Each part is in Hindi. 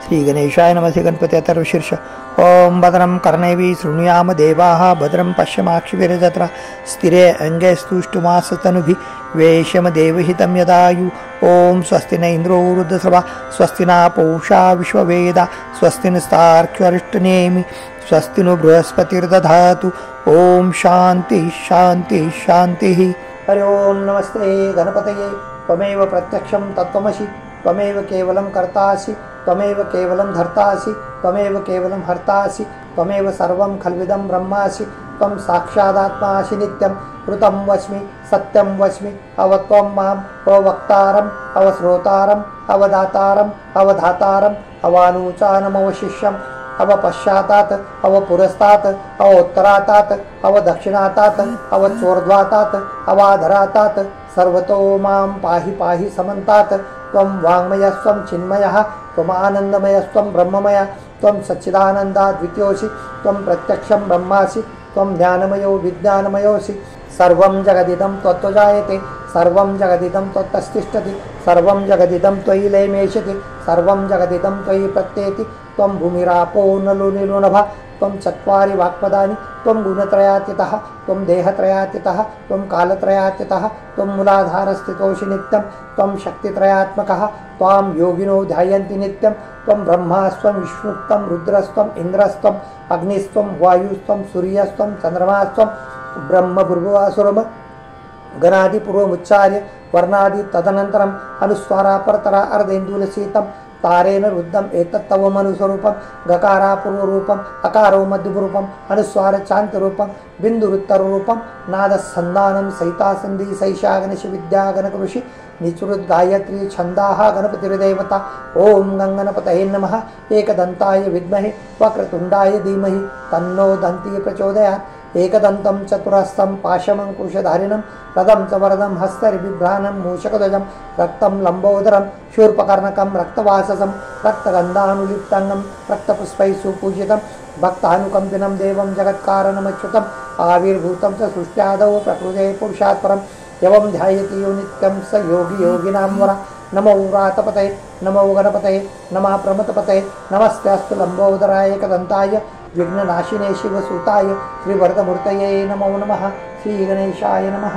श्रीगणेशाय नमः। श्रीगणपति अथर्वशीर्ष। ओं भद्रं कर्णैः शृणुयाम देवाः भद्रं पश्यमाक्षिभिर्जत्रा स्थिरे अंगे स्तुष्टुमासतनुभिः वेश्यम देवहितं यदायु। ओं स्वस्ति न इंद्रो वृद्धश्रवा स्वस्ति न पूषा विश्ववेदा स्वस्ति नस्तार्क्ष्यरिष्टनेमि स्वस्ति नो बृहस्पतिर्दधातु। ओं शांति शांति शांति। हरि ओं नमस्ते गणपतये। त्वमेव प्रत्यक्षं तत्त्वमसि त्वमेव केवलं कर्तासि त्वमेव केवलं धर्तासि त्वमेव केवलं हर्तासि त्वमेव सर्वं खल्विदं ब्रह्मासि त्वं साक्षादात्मासि नित्यं ऋतं वस्मि सत्यं वस्मि अवत्वं माम् अवक्तारम् अवश्रोतारम् अवदातारम् अवधातारम् अवानूचानमवशिष्यम् अवपश्चातात् अवपुरस्तात् अवोत्तरातात् अवदक्षिणातात् अवचोर्ध्वातात् अवाधरातात् सर्वतो मां पाहि पाहि समन्तात्। त्वं वाङ्मयस्त्वं चिन्मयः त्वमानन्दमयस्त्वं ब्रह्ममय त्वं सच्चिदानन्दाद्वितीयोऽसि त्वं प्रत्यक्षं ब्रह्मासि त्वं ज्ञानमयो विज्ञानमयोऽसि। सर्वं जगदिदं त्वत्तजायते सर्वं जगदिदं त्वत्तस्तिष्ठति सर्वं जगदिदं त्वयि लयमेष्यति सर्वं जगदिदं त्वयि प्रत्येति। त्वं भूमिरापो नलो निलोनभः त्वं चत्वारि वाक्पदानि त्वं गुणत्रयातीतः त्वं देहत्रयातीतः त्वं कालत्रयातीतः त्वं मूलाधारस्थितोऽसि नित्यं त्वं शक्तित्रयात्मकः त्वां योगिनो ध्यायन्ति नित्यं। त्वं ब्रह्मास्त्वं विष्णुस्त्वं रुद्रस्त्वं इन्द्रस्त्वं अग्निस्त्वं वायुस्त्वं सूर्यस्त्वं चन्द्रमास्त्वं ब्रह्म भूर्भुवस्वरम् गणादिपूर्वमुच्चार्य वर्णादि तदनन्तरम् अनुस्वारापरतरा अर्धेन्दुलसीतं तारेण रुद्धम् एतत्तव मनुस्वरूपं गकारापूर्वरूपम् अकारो मध्यरूपम् अनुस्वार चान्तरूपं बिन्दुरुत्तररूपं नादसन्धानं सहितासन्धि सैषा गणेश विद्या गणकृषि निचुरुद् गायत्री छन्दाः गणपतिर्देवता। ओं गङ्गणपतये नमः। एकदन्ताय विद्महे वक्रतुण्डाय धीमहि तन्नो दन्ती प्रचोदयात्। एकदन्तं चतुरस्तं पाशमङ्कुशधारिणं रदं च वरदं हस्तरिबिभ्राणं मूषकध्वजं रक्तं लम्बोदरं शूर्पकर्णकं रक्तवाससं रक्तगन्धानुलिप्ताङ्गं रक्तपुष्पैः सुपूजितं भक्तानुकम्पिनं देवं जगत्कारणमच्युतम् आविर्भूतं च सृष्ट्यादौ प्रकृते पुरुषात् परं यवं ध्यायति यो नित्यं स योगी योगिनां वरा। नमो व्रातपतये नमो गणपतये नमः प्रमथपतये नमस्तेऽस्तु लम्बोदराय एकदन्ताय विघ्ननाशिने शिवसुताय श्रीवरदमूर्तये नमो नमः। श्रीगणेशाय नमः।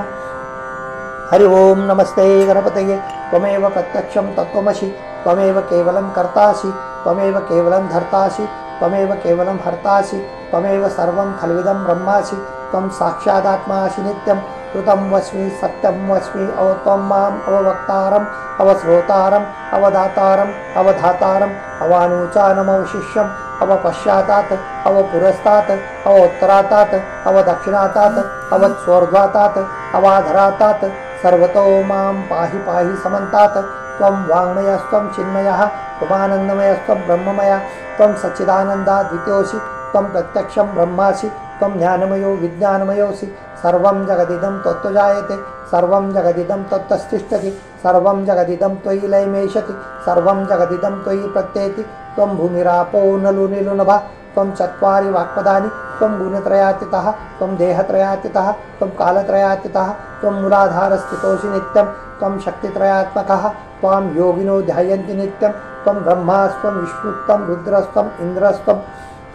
हरि ओं नमस्ते गणपतये। त्वमेव प्रत्यक्षं तत्त्वमसि त्वमेव केवलं कर्तासि त्वमेव केवलं धर्तासि त्वमेव केवलं हर्तासि त्वमेव सर्वं खल्विदं ब्रह्मासि त्वं साक्षादात्मासि नित्यं ऋतं वस्मि सत्यं वस्मि अवत्वं माम् अववक्तारम् अवश्रोतारम् अवदातारम् अवधातारम् अवानूचानमवशिष्यम् अवपश्चातात् अवपुरस्तात् अवोत्तरातात् अवदक्षिणातात् अवचोर्ध्वातात् अवाधरातात् सर्वतो मां पाहि पाहि समन्तात्। त्वं वाङ्मयस्त्वं चिन्मयः त्वमानन्दमयस्त्वं ब्रह्ममय त्वं सच्चिदानन्दाद्वितीयोऽसि त्वं प्रत्यक्षं ब्रह्मासि त्वं ज्ञानमयो विज्ञानमयोऽसि। सर्वं जगदिदं त्वत्तजायते सर्वं जगदिदं त्वत्तस्तिष्ठति सर्वं जगदिदं त्वयि लयमेष्यति सर्वं जगदिदं त्वयि प्रत्येति। त्वं भूमिरापो नलो निलोनभः त्वं चत्वारि वाक्पदानि त्वं गुणत्रयातीतः त्वं देहत्रयातीतः त्वं कालत्रयातीतः त्वं मूलाधारस्थितोऽसि नित्यं त्वं शक्तित्रयात्मकः त्वां योगिनो ध्यायन्ति नित्यं। त्वं ब्रह्मास्त्वं विष्णुस्त्वं रुद्रस्त्वं इन्द्रस्त्वं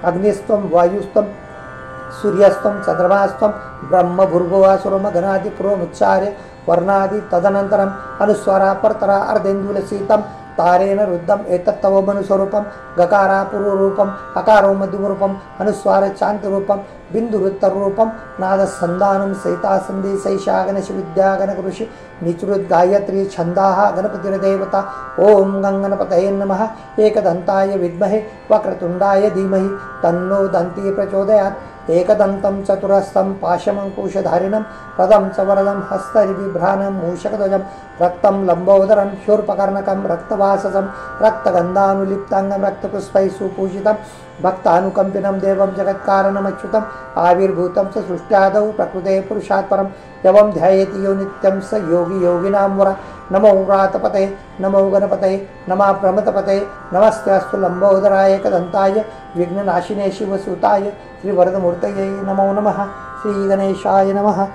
अग्निस्त्वं वायुस्त्वं सूर्यस्त्वं चन्द्रमास्त्वं ब्रह्म भूर्भुवस्वरम् गणादिपूर्वमुच्चार्य वर्णादि तदनन्तरम् अनुस्वारापरतरा अर्धेन्दुलसीतं तारेण रुद्धम् एतत्तव मनुस्वरूपं गकारापूर्वरूपम् अकारो मध्यमरूपम् अनुस्वार चान्तरूपं बिन्दुरुत्तररूपं नादसन्धानं सहितासन्धि सैषा गणेश विद्या गणकृषि निचुरुद् गायत्री छन्दाः गणपतिर्देवता। ओं गङ्गणपतये नमः। एकदन्ताय विद्महे वक्रतुण्डाय धीमहि तन्नो दन्ती प्रचोदयात्। एकदन्तं चतुरस्तं पाशमङ्कुशधारिणं रदं च वरदं हस्तरिबिभ्राणं मूषकध्वजं रक्तं लम्बोदरं शूर्पकर्णकं रक्तवाससं रक्तगन्धानुलिप्ताङ्गं रक्तपुष्पैः सुपूजितं भक्तानुकम्पिनं देवं जगत्कारणमच्युतम् आविर्भूतं च सृष्ट्यादौ प्रकृते पुरुषात् परं यवं ध्यायति यो नित्यं स योगी योगिनां वरा। नमो व्रातपतये नमो गणपतये नमः प्रमथपतये नमस्तेऽस्तु लम्बोदराय एकदन्ताय विघ्ननाशिने शिवसुताय श्रीवरदमूर्तये नमो नमः। श्रीगणेशाय नमः।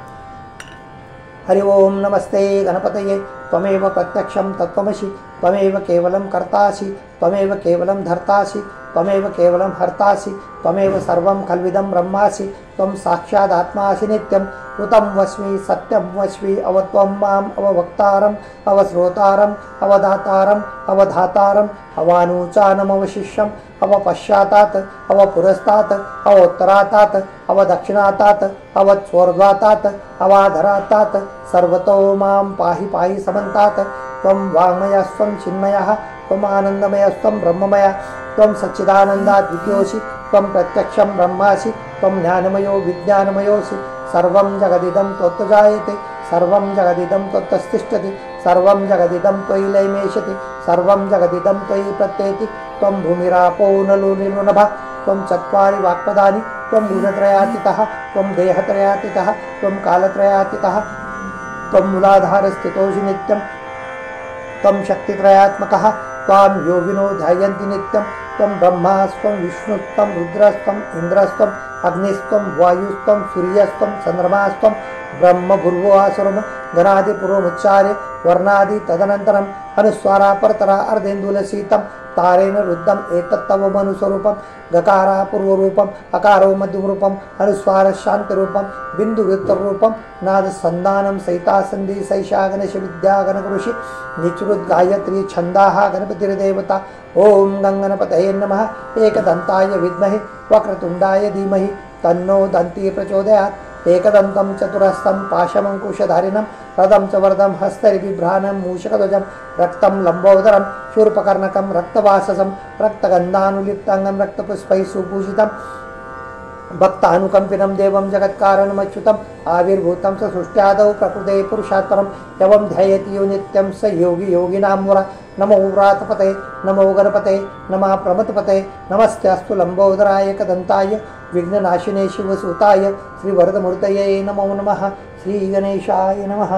हरि ओं नमस्ते गणपतये। त्वमेव प्रत्यक्षं तत्त्वमसि त्वमेव केवलं कर्तासि त्वमेव केवलं धर्तासि त्वमेव केवलं हर्तासि त्वमेव सर्वं खल्विदं ब्रह्मासि त्वं साक्षादात्मासि नित्यं ऋतं वस्मि सत्यं वस्मि अवत्वं माम् अववक्तारम् अवश्रोतारम् अवदातारम् अवधातारम् अवानूचानमवशिष्यम् अवपश्चातात् अवपुरस्तात् अवोत्तरातात् अवदक्षिणातात् अवस्वर्ध्वातात् अवाधरातात् सर्वतो मां पाहि पाहि समन्तात् त्वं वाङ्मयस्त्वं चिन्मयः त्वम् आनन्दमयस्त्वं ब्रह्ममय त्वं सच्चिदानन्दाद्वितीयोऽसि त्वं प्रत्यक्षं ब्रह्मासि त्वं ज्ञानमयो विज्ञानमयोऽसि सर्वं जगदिदं त्वत्तजायते सर्वं जगदिदं त्वत्तस्तिष्ठति सर्वं जगदिदं त्वयि लयमेष्यति सर्वं जगदिदं त्वयि प्रत्येति त्वं भूमिरापो नलो नभः त्वं चत्वारि वाक्पदानि त्वं गुणत्रयातीतः त्वं देहत्रयातीतः त्वं कालत्रयातीतः त्वं मूलाधारस्थितोऽसि नित्यं त्वं शक्तित्रयात्मकः त्वां योगिनो ध्यायन्ति नित्यं त्वं ब्रह्मास्त्वं विष्णुस्त्वं रुद्रस्त्वं इन्द्रस्त्वम् अग्निस्त्वं वायुस्त्वं सूर्यस्त्वं चन्द्रमास्त्वं ब्रह्म भूर्भुवस्वरं गणादिपूर्वमुच्चार्य वर्णादि तदनन्तरम् अनुस्वारापरतरा अर्धेन्दुलसीतं तारेण रुद्धम् एतत्तव मनुस्वरूपं गकारा पूर्वरूपम् अकारो मध्यमरूपम् अनुस्वारशान्तिरूपं बिन्दुवृत्तरूपं नादसन्धानं सहितासन्धि सैषा गणेश विद्या गणकृषि निचुरुद्गायत्री छन्दाः गणपतिर्देवता ओं गङ्गणपतये नमः एकदन्ताय विद्महे वक्रतुण्डाय धीमहि तन्नो दन्ती प्रचोदयात् एकदन्तं चतुरस्तं पाशमङ्कुशधारिणं रदं च वरदं हस्तरिबिभ्राणं मूषकध्वजं रक्तं लम्बोदरं शूर्पकर्णकं रक्तवाससं रक्तगन्धानुलिप्ताङ्गं रक्तपुष्पैः सुपूजितं भक्तानुकम्पिनं देवं जगत्कारणमच्युतम् आविर्भूतं स सृष्ट्यादौ प्रकृते पुरुषात् परं यवं ध्यायति यो नित्यं स योगी योगिनां वरा नमो व्रातपते नमो गणपते नमः प्रमथपते नमस्तेऽस्तु लम्बोदराय एकदन्ताय विघ्ननाशिने शिवसुताय श्रीवरदमूर्तये नमो नमः श्रीगणेशाय नमः।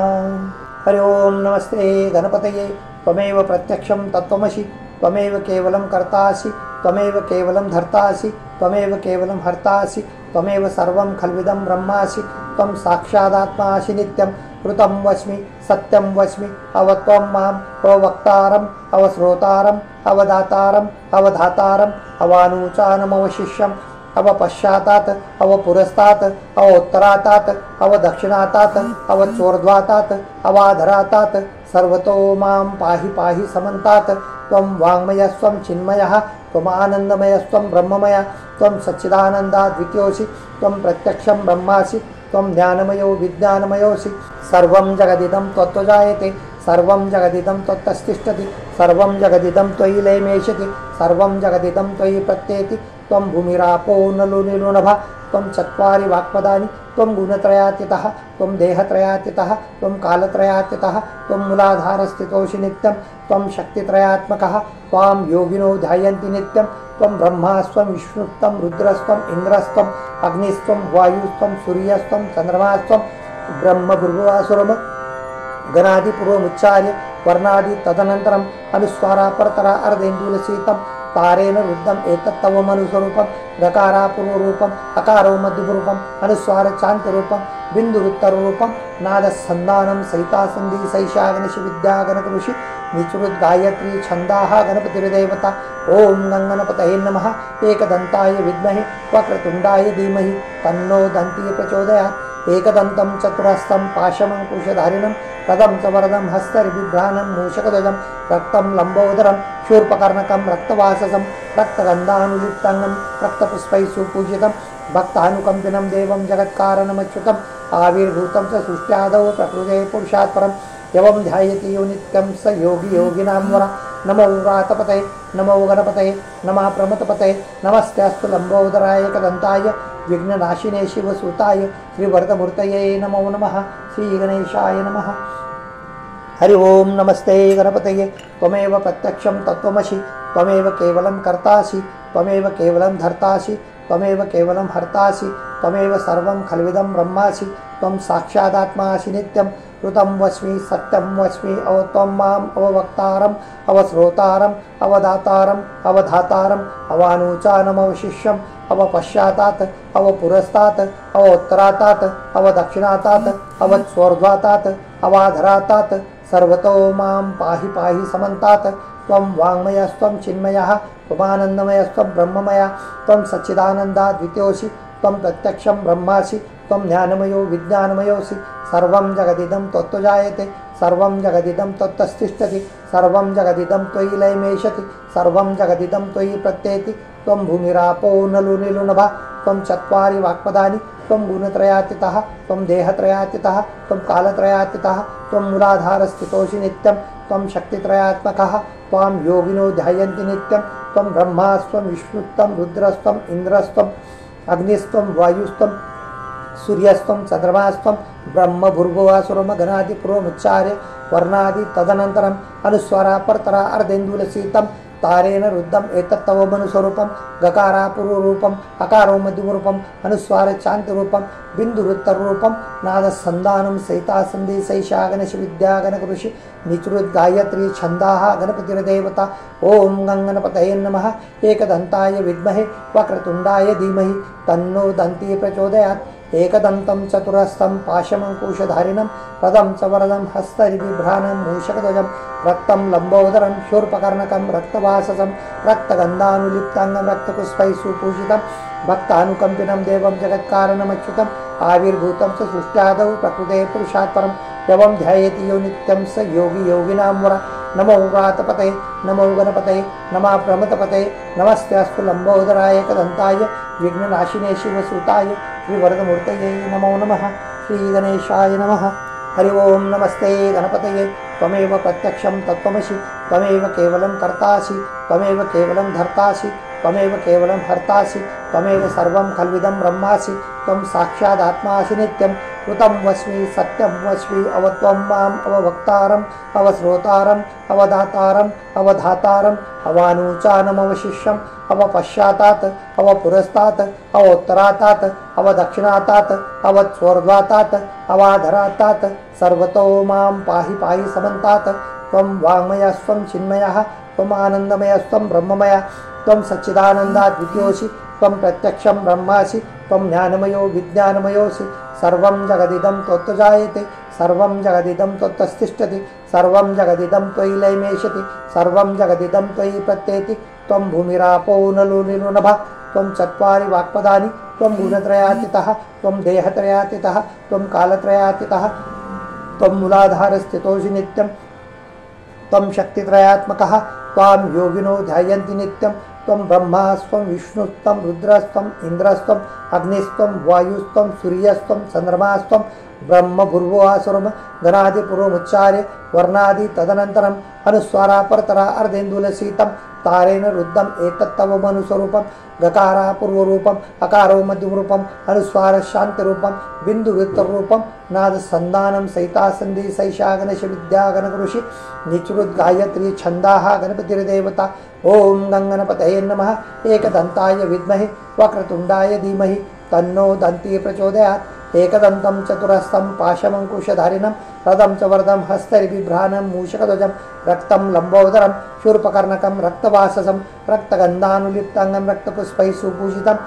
हरि ओं नमस्ते गणपतये त्वमेव प्रत्यक्षं तत्त्वमसि त्वमेव केवलं कर्तासि त्वमेव केवलं धर्तासि त्वमेव केवलं हर्तासि त्वमेव सर्वं खल्विदं ब्रह्मासि त्वं साक्षादात्मासि नित्यं ऋतं वस्मि सत्यं वस्मि अवत्वं माम् अववक्तारम् अवश्रोतारम् अवदातारम् अवधातारम् अवानूचानमवशिष्यम् अवपश्चातात् अवपुरस्तात् अवोत्तरातात् अवदक्षिणातात् अवचोर्ध्वातात् अवाधरातात् सर्वतो मां पाहि पाहि समन्तात् त्वं वाङ्मयस्त्वं चिन्मयः त्वमानन्दमयस्त्वं ब्रह्ममय त्वं सच्चिदानन्दाद्वितीयोऽसि त्वं प्रत्यक्षं ब्रह्मासि त्वं ज्ञानमयो विज्ञानमयोऽसि सर्वं जगदिदं त्वत्तजायते सर्वं जगदिदं त्वत्तस्तिष्ठति सर्वं जगदिदं त्वयि लयमेष्यति सर्वं जगदिदं त्वयि प्रत्येति त्वं भूमिरापो नलो नभः त्वं चत्वारि वाक्पदानि त्वं गुणत्रयातीतः त्वं देहत्रयातीतः त्वं कालत्रयातीतः त्वं मूलाधारस्थितोऽसि नित्यं त्वं शक्तित्रयात्मकः त्वां योगिनो ध्यायन्ति नित्यं त्वं ब्रह्मास्त्वं विष्णुस्त्वं रुद्रस्त्वं इन्द्रस्त्वम् अग्निस्त्वं वायुस्त्वं सूर्यस्त्वं चन्द्रमास्त्वं ब्रह्म भूर्भुवस्वरं गणादिपूर्वमुच्चार्य वर्णादि तदनन्तरम् अनुस्वारापरतरा अर्धेन्दुलसीतं तारेण रुद्धम् एतत्तव मनुस्वरूपं गकारा पूर्वरूपम् अकारो मध्यमरूपम् अनुस्वारशान्तिरूपं बिन्दुवृत्तरूपं नादसन्धानं सहितासन्धि सैषा गणेश विद्या गणकृषि निचुरुद्गायत्री छन्दाः गणपतिर्देवता ओं गङ्गणपतये नमः एकदन्ताय विद्महे वक्रतुण्डाय धीमहि तन्नो दन्ती प्रचोदयात् एकदन्तं चतुरस्तं पाशमङ्कुशधारिणं रदं च वरदं हस्तरिबिभ्राणं मूषकध्वजं रक्तं लम्बोदरं शूर्पकर्णकं रक्तवाससं रक्तगन्धानुलिप्ताङ्गं रक्तपुष्पैः सुपूजितं भक्तानुकम्पिनं देवं जगत्कारणमच्युतम् आविर्भूतं च सृष्ट्यादौ प्रकृते पुरुषात् परं यवं ध्यायति यो नित्यं स योगी योगिनां वरा नमो व्रातपते नमो गणपते नमः प्रमथपते नमस्तेऽस्तु लम्बोदराय एकदन्ताय विघ्ननाशिने शिवसुताय श्रीवरदमूर्तये नमो नमः श्रीगणेशाय नमः। हरि ओं नमस्ते गणपतये त्वमेव प्रत्यक्षं तत्त्वमसि त्वमेव केवलं कर्तासि त्वमेव केवलं धर्तासि त्वमेव केवलं हर्तासि त्वमेव सर्वं खल्विदं ब्रह्मासि त्वं साक्षादात्मासि नित्यं ऋतं वस्मि सत्यं वस्मि अवत्वं माम् अववक्तारम् अवश्रोतारम् अवदातारम् अवधातारम् अवानूचानमवशिष्यम् अवपश्चातात् अवपुरस्तात् अवोत्तरातात् अवदक्षिणातात् अवस्वर्ध्वातात् अवाधरातात् सर्वतो मां पाहि पाहि समन्तात् त्वं वाङ्मयस्त्वं चिन्मयः त्वमानन्दमयस्त्वं ब्रह्ममय त्वं सच्चिदानन्दा द्वितीयोऽसि त्वं प्रत्यक्षं ब्रह्मासि त्वं ज्ञानमयो विज्ञानमयोऽसि सर्वं जगदिदं त्वत्तजायते सर्वं जगदिदं त्वत्तस्तिष्ठति सर्वं जगदिदं त्वयि लयमेशति सर्वं जगदिदं त्वयि प्रत्येति त्वं भूमिरापो नलो निलुनभः त्वं चत्वारि वाक्पदानि त्वं गुणत्रयातीतः त्वं देहत्रयातीतः त्वं कालत्रयातीतः त्वं मूलाधारस्थितोऽसि नित्यं त्वं शक्तित्रयात्मकः त्वां योगिनो ध्यायन्ति नित्यं त्वं ब्रह्मास्त्वं विष्णुस्त्वं रुद्रस्त्वं इन्द्रस्त्वं अग्निस्त्वं वायुस्त्वं सूर्यस्त्वं चन्द्रमास्त्वं ब्रह्म भूर्भुवस्वरमघनादिपूर्वमुच्चार्य वर्णादि तदनन्तरम् अनुस्वारा परतरा अर्धेन्दुलसीतं तारेण रुद्धम् एतत्तव मनुस्वरूपं गकारापूर्वरूपम् अकारो मध्यमरूपम् अनुस्वार चान्तिरूपं बिन्दुरुत्तररूपं नादसन्धानं सहितासन्धि सैषा गणेश विद्या गणकृषि निचृत् गायत्री छन्दाः गणपतिर्देवता ओं गङ्गणपतये नमः एकदन्ताय विद्महे वक्रतुण्डाय धीमहि तन्नो दन्ती प्रचोदयात् एकदन्तं चतुरस्तं पाशमङ्कुशधारिणं पदं च वरदं हस्तरिबिभ्राणं मूषकध्वजं रक्तं लम्बोदरं शूर्पकर्णकं रक्तवाससं रक्तगन्धानुलिप्ताङ्गं रक्तपुष्पैः सुपूजितं भक्तानुकम्पिनं देवं जगत्कारणमच्युतम् आविर्भूतं च सृष्ट्यादौ प्रकृते पुरुषात् परं यवं ध्यायति यो नित्यं स योगी योगिनां वरा नमो व्रातपते नमो गणपते नमः प्रमथपते नमस्तेऽस्तु लम्बोदराय एकदन्ताय विघ्ननाशिने शिवसुताय श्रीवरदमूर्तये नमो नमः श्रीगणेशाय नमः हरि ओं नमस्ते गणपतये त्वमेव प्रत्यक्षं तत्त्वमसि त्वमेव केवलं कर्तासि त्वमेव केवलं धर्तासि त्वमेव केवलं हर्तासि त्वमेव सर्वं खल्विदं ब्रह्मासि त्वं साक्षादात्मासि नित्यं कृतं वस्मि सत्यं वस्मि अवत्वं माम् अववक्तारम् अवश्रोतारम् अवदातारम् अवधातारम् अवानूचानमवशिष्यम् अवपश्चातात् अवपुरस्तात् अवोत्तरातात् अवदक्षिणातात् अवस्वर्ध्वातात् अवाधरातात् सर्वतो मां पाहि पाहि समन्तात् त्वं वाङ्मयस्त्वं चिन्मयः त्वमानन्दमयस्त्वं ब्रह्ममय त्वं सच्चिदानन्दा द्वितीयोऽसि त्वं प्रत्यक्षं ब्रह्मासि त्वं ज्ञानमयो विज्ञानमयोऽसि सर्वं जगदिदं त्वत्तजायते सर्वं जगदिदं त्वत्तस्तिष्ठति सर्वं जगदिदं त्वयि लयमेशति सर्वं जगदिदं त्वयि प्रत्येति त्वं भूमिरापो नलो निलुनभः त्वं चत्वारि वाक्पदानि त्वं गुणत्रयातीतः त्वं देहत्रयातीतः त्वं कालत्रयातीतः त्वं मूलाधारस्थितोऽसि नित्यं त्वं शक्तित्रयात्मकः त्वां योगिनो ध्यायन्ति नित्यं त्वं ब्रह्मास्त्वं विष्णुस्त्वं रुद्रस्त्वं इन्द्रस्त्वं अग्निस्त्वं वायुस्त्वं सूर्यस्त्वं चन्द्रमास्त्वं ब्रह्म भूर्भुवस्वरम गणादिपूर्वमुच्चार्य वर्णादि तदनन्तरम् अनुस्वारा परतरा अर्धेन्दुलसीतं तारेण रुद्धम् एतत्तव मनुस्वरूपं गकारापूर्वरूपम् अकारो मध्यमरूपम् अनुस्वार शान्तिरूपं बिन्दुवृत्तरूपं नादसन्धानं सहितासन्धि सैषा गणेश विद्या गणकृषि निचृत् गायत्री छन्दाः गणपतिर्देवता ओं गङ्गणपतये नमः एकदन्ताय विद्महे वक्रतुण्डाय धीमहि तन्नो दन्ती प्रचोदयात् एकदन्तं चतुरस्तं पाशमङ्कुशधारिणं रदं च वरदं हस्तरिबिभ्राणं मूषकध्वजं रक्तं लम्बोदरं शूर्पकर्णकं रक्तवाससं रक्तगन्धानुलिप्ताङ्गं रक्तपुष्पैः सुपूजितं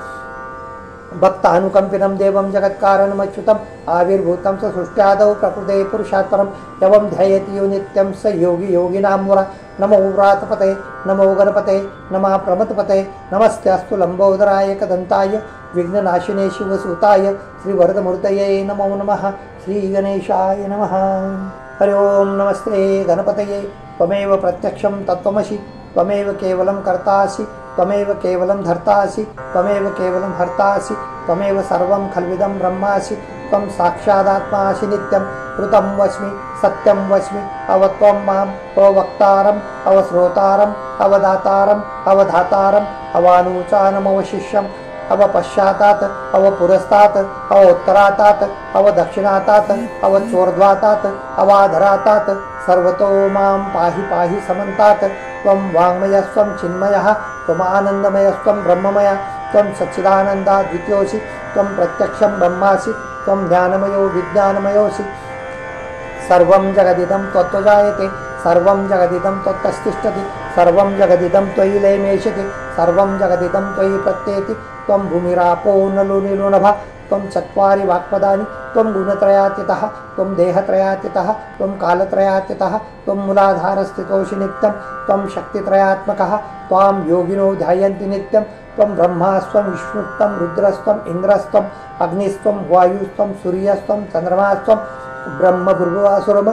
भक्तानुकम्पिनं देवं जगत्कारणमच्युतम् आविर्भूतं स सृष्ट्यादौ प्रकृते पुरुषात् परं यवं ध्यायति यो नित्यं स योगी योगिनां वरा नमो व्रातपते नमो गणपते नमः प्रमथपते नमस्तेऽस्तु लम्बोदराय एकदन्ताय विघ्ननाशिने शिवसुताय श्रीवरदमूर्तये नमो नमः श्रीगणेशाय नमः हरि ओं नमस्ते गणपतये त्वमेव प्रत्यक्षं तत्त्वमसि त्वमेव केवलं कर्तासि त्वमेव केवलं धर्तासि त्वमेव केवलं हर्तासि त्वमेव सर्वं खल्विदं ब्रह्मासि त्वं साक्षादात्मासि नित्यं कृतं वस्मि सत्यं वस्मि अवत्वं माम् अववक्तारम् अवश्रोतारम् अवदातारम् अवधातारम् अवानूचानमवशिष्यम् अवपश्चातात् अवपुरस्तात् अवोत्तरातात् अवदक्षिणातात् अवचोर्ध्वातात् अवाधरातात् सर्वतो मां पाहि पाहि समन्तात् त्वं वाङ्मयस्त्वं चिन्मयः त्वमानन्दमयस्त्वं ब्रह्ममय त्वं सच्चिदानन्दा द्वितीयोऽसि त्वं प्रत्यक्षं ब्रह्मासि त्वं ज्ञानमयो विज्ञानमयोऽसि सर्वं जगदिदं त्वत्तजायते सर्वं जगदिदं त्वत्तस्तिष्ठति सर्वं जगदिदं त्वयि लयमेशति सर्वं जगदिदं त्वयि प्रत्येति त्वं भूमिरापो नलो निलुनभः त्वं चत्वारि वाक्पदानि त्वं गुणत्रयातीतः त्वं देहत्रयातीतः त्वं कालत्रयातीतः त्वं मूलाधारस्थितोऽसि नित्यं त्वं शक्तित्रयात्मकः त्वां योगिनो ध्यायन्ति नित्यं त्वं ब्रह्मास्त्वं विष्णुस्त्वं रुद्रस्त्वं इन्द्रस्त्वम् अग्निस्त्वं वायुस्त्वं सूर्यस्त्वं चन्द्रमास्त्वं ब्रह्मभुर्भुवासुरम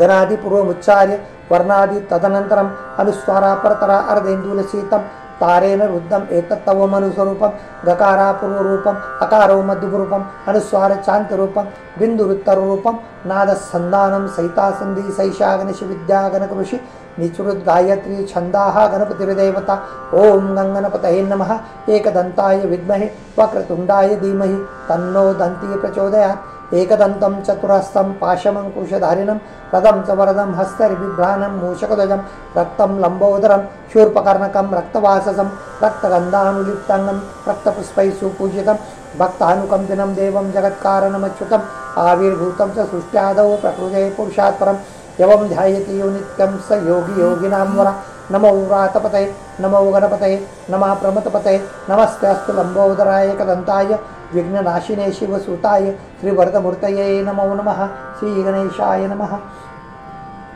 गणादिपूर्वमुच्चार्य वर्णादि तदनन्तरम् अनुस्वारापरतरा अर्धेन्दुलसीतं तारेण रुद्धम् एतत्तव मनुस्वरूपं गकारापूर्वरूपम् अकारो मध्यपूर्वम् अनुस्वार चान्तरूपं बिन्दुरुत्तररूपं नादसन्धानं सहितासन्धि सैषागणेश विद्यागणकृषि निचुरुद्गायत्री छन्दाः गणपतिर्देवता ओं गङ्गणपतये नमः एकदन्ताय विद्महे वक्रतुण्डाय धीमहि तन्नो दन्ती प्रचोदयात् एकदन्तं चतुरस्तं पाशमङ्कुशधारिणं रदं च वरदं हस्तरिबिभ्राणं मूषकध्वजं रक्तं लम्बोदरं शूर्पकर्णकं रक्तवाससं रक्तगन्धानुलिप्ताङ्गं रक्तपुष्पैः सुपूजितं भक्तानुकम्पिनं देवं जगत्कारणमच्युतम् आविर्भूतं च सृष्ट्यादौ प्रकृते पुरुषात् परं यवं ध्यायति यो नित्यं स योगी योगिनां वरा नमो व्रातपतये नमो गणपतये नमः प्रमथपतये नमस्ते अस्तु लम्बोदराय एकदन्ताय विघ्ननाशिने शिवसुताय श्रीवरदमूर्तये नमो नमः श्रीगणेशाय नमः।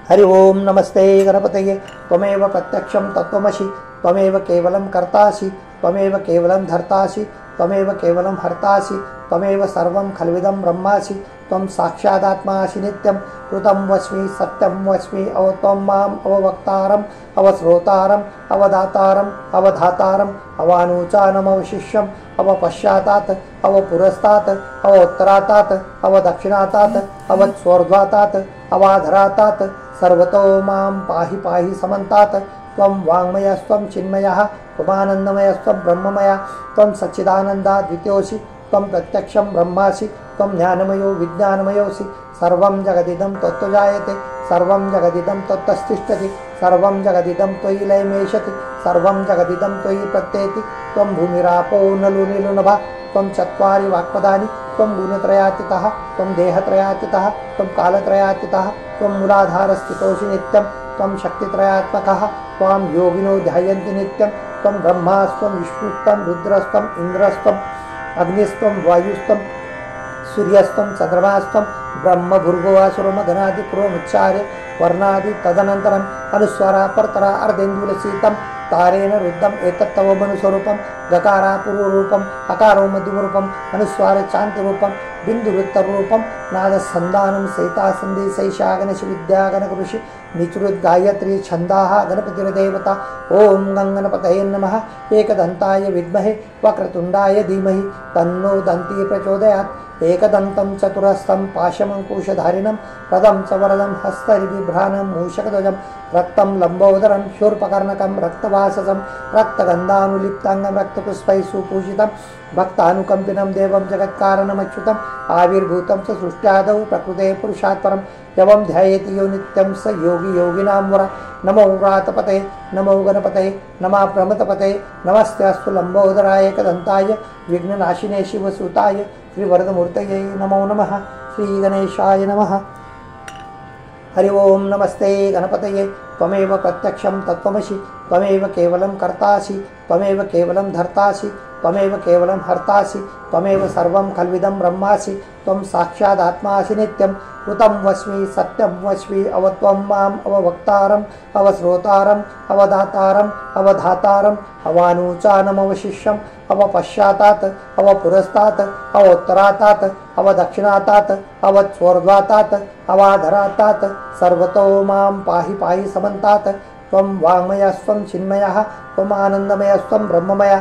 हरि ओं नमस्ते गणपतये त्वमेव प्रत्यक्षं तत्त्वमसि त्वमेव केवलं कर्तासि त्वमेव केवलं धर्तासि त्वमेव केवलं हर्तासि त्वमेव सर्वं खल्विदं ब्रह्मासि त्वं साक्षादात्मासि नित्यं ऋतं वस्मि सत्यं वस्मि त्वं माम् अववक्तारम् अवश्रोतारम् अवदातारम् अवधातारम् अवानुचानमवशिष्यम् अवपश्चातात् अवपुरस्तात् अवोत्तरातात् अवदक्षिणातात् अवत्स्वर्ध्वातात् अवाधरातात् सर्वतो मां पाहि पाहि समन्तात् त्वं वाङ्मयस्त्वं चिन्मयः त्वमानन्दमयस्त्वं ब्रह्ममय त्वं सच्चिदानन्दाद्वितीयोऽसि त्वं प्रत्यक्षं ब्रह्मासि त्वं ज्ञानमयो विज्ञानमयोऽसि सर्वं जगदिदं त्वत्तजायते सर्वं जगदिदं त्वत्तस्तिष्ठति सर्वं जगदिदं त्वयि लयमेषति सर्वं जगदिदं त्वयि प्रत्येति त्वं भूमिरापो नलो नीलुनभा त्वं चत्वारि वाक्पदानि त्वं गुणत्रयातीतः त्वं देहत्रयातीतः त्वं कालत्रयातीतः त्वं मूलाधारस्थितोऽसि नित्यं त्वं शक्तित्रयात्मकः त्वां योगिनो ध्यायन्ति नित्यं त्वं ब्रह्मास्त्वं विष्णुस्त्वं रुद्रस्त्वम् इन्द्रस्त्वम् अग्निस्त्वं वायुस्त्वं सूर्यस्त्वं चन्द्रमास्त्वं ब्रह्मभुर्भुवासुरमगणादिपूर्वमुच्चार्य वर्णादि तदनन्तरम् अनुस्वारापरतरा अर्धेन्दुलसीतं तारेण रुद्धम् एतत्तव मनुस्वरूपं गकारापूर्वरूपम् अकारो मध्यमरूपम् अनुस्वार चान्तरूपं बिन्दुरुत्तररूपं नादसन्धानं सहितासन्धि सैषागणेश विद्यागणकृषि निचुरुद्गायत्री छन्दाः गणपतिर्देवता ओं गङ्गणपतये नमः एकदन्ताय विद्महे वक्रतुण्डाय धीमहि तन्नो दन्ती प्रचोदयात् एकदन्तं चतुरस्तं पाशमङ्कुशधारिणं रदं च वरदं हस्तरिबिभ्राणं मूषकध्वजं रक्तं लम्बोदरं शूर्पकर्णकं रक्तवाससं रक्तगन्धानुलिप्ताङ्गं रक्तपुष्पैः सुपूजितं भक्तानुकम्पिनं देवं जगत्कारणमच्युतम् आविर्भूतं च सृष्ट्यादौ प्रकृते पुरुषात् परं यवं ध्यायति यो नित्यं स योगी योगिनां वरा नमो व्रातपतये नमो गणपतये नमः प्रमथपतये नमस्ते अस्तु लम्बोदराय एकदन्ताय विघ्ननाशिने शिवसुताय श्रीवरदमूर्तये नमो नमः श्रीगणेशाय नमः। हरि ओं नमस्ते गणपतये त्वमेव प्रत्यक्षं तत्त्वमसि त्वमेव केवलं कर्तासि त्वमेव केवलं धर्तासि त्वमेव केवलं हर्तासि त्वमेव सर्वं खल्विदं ब्रह्मासि त्वं साक्षादात्मासि नित्यं ऋतं वस्मि सत्यं वस्मि त्वं माम् अववक्तारम् अवश्रोतारम् अवदातारम् अवधातारम् अवानुचानमवशिष्यम् अवपश्चातात् अवपुरस्तात् अवोत्तरातात् अवदक्षिणातात् अवत्स्वर्ध्वातात् अवाधरातात् सर्वतो मां पाहि पाहि समन्तात् त्वं वाङ्मयस्त्वं चिन्मयः त्वमानन्दमयस्त्वं ब्रह्ममय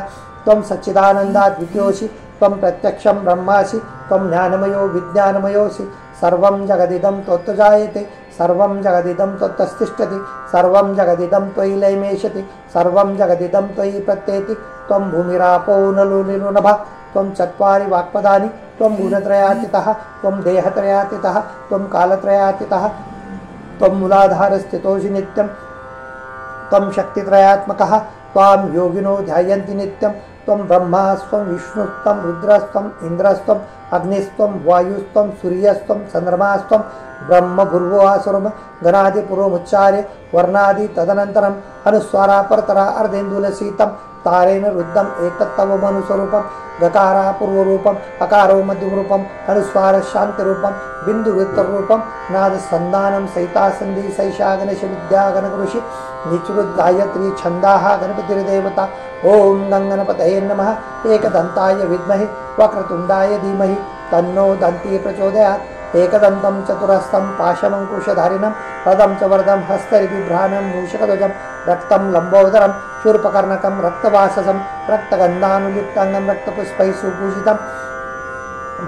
त्वं सच्चिदानन्दाद्वितीयोऽसि त्वं प्रत्यक्षं ब्रह्मासि त्वं ज्ञानमयो विज्ञानमयोऽसि सर्वं जगदिदं त्वत्तजायते सर्वं जगदिदं त्वत्तस्तिष्ठति सर्वं जगदिदं त्वयि लयमेषति सर्वं जगदिदं त्वयि प्रत्येति त्वं भूमिरापो नलो नीलुनभा त्वं चत्वारि वाक्पदानि त्वं गुणत्रयातीतः त्वं देहत्रयातीतः त्वं कालत्रयातीतः त्वं मूलाधारस्थितोऽसि नित्यं त्वं शक्तित्रयात्मकः त्वां योगिनो ध्यायन्ति नित्यं त्वं ब्रह्मास्त्वं विष्णुस्त्वं रुद्रस्त्वम् इन्द्रस्त्वम् अग्निस्त्वं वायुस्त्वं सूर्यस्त्वं चन्द्रमास्त्वं ब्रह्मभुर्भुवासुरम गणादिपूर्वमुच्चार्य वर्णादि तदनन्तरम् अनुस्वारापरतरा अर्धेन्दुलसीतं तारेण रुद्धम् एतत्तव मनुस्वरूपं गकारा पूर्वरूपम् अकारो मध्यमरूपम् अनुस्वार शान्तिरूपं बिन्दुवृत्तरूपं नादसन्धानं सहितासन्धि सैषा गणेश विद्या गणगुरुषि निचुरुद् गायत्री छन्दाः गणपतिर्देवता। ओम गंगणपतये नमः। एकदन्ताय विद्महे वक्रतुण्डाय धीमहि तन्नो दन्ती प्रचोदयात्। एकदन्तं चतुरस्तं पाशमङ्कुशधारिणं रदं च वरदं हस्तरिबिभ्राणं मूषकध्वजं रक्तं लम्बोदरं शूर्पकर्णकं रक्तवाससं रक्तगन्धानुलिप्ताङ्गं रक्तपुष्पैः सुपूजितं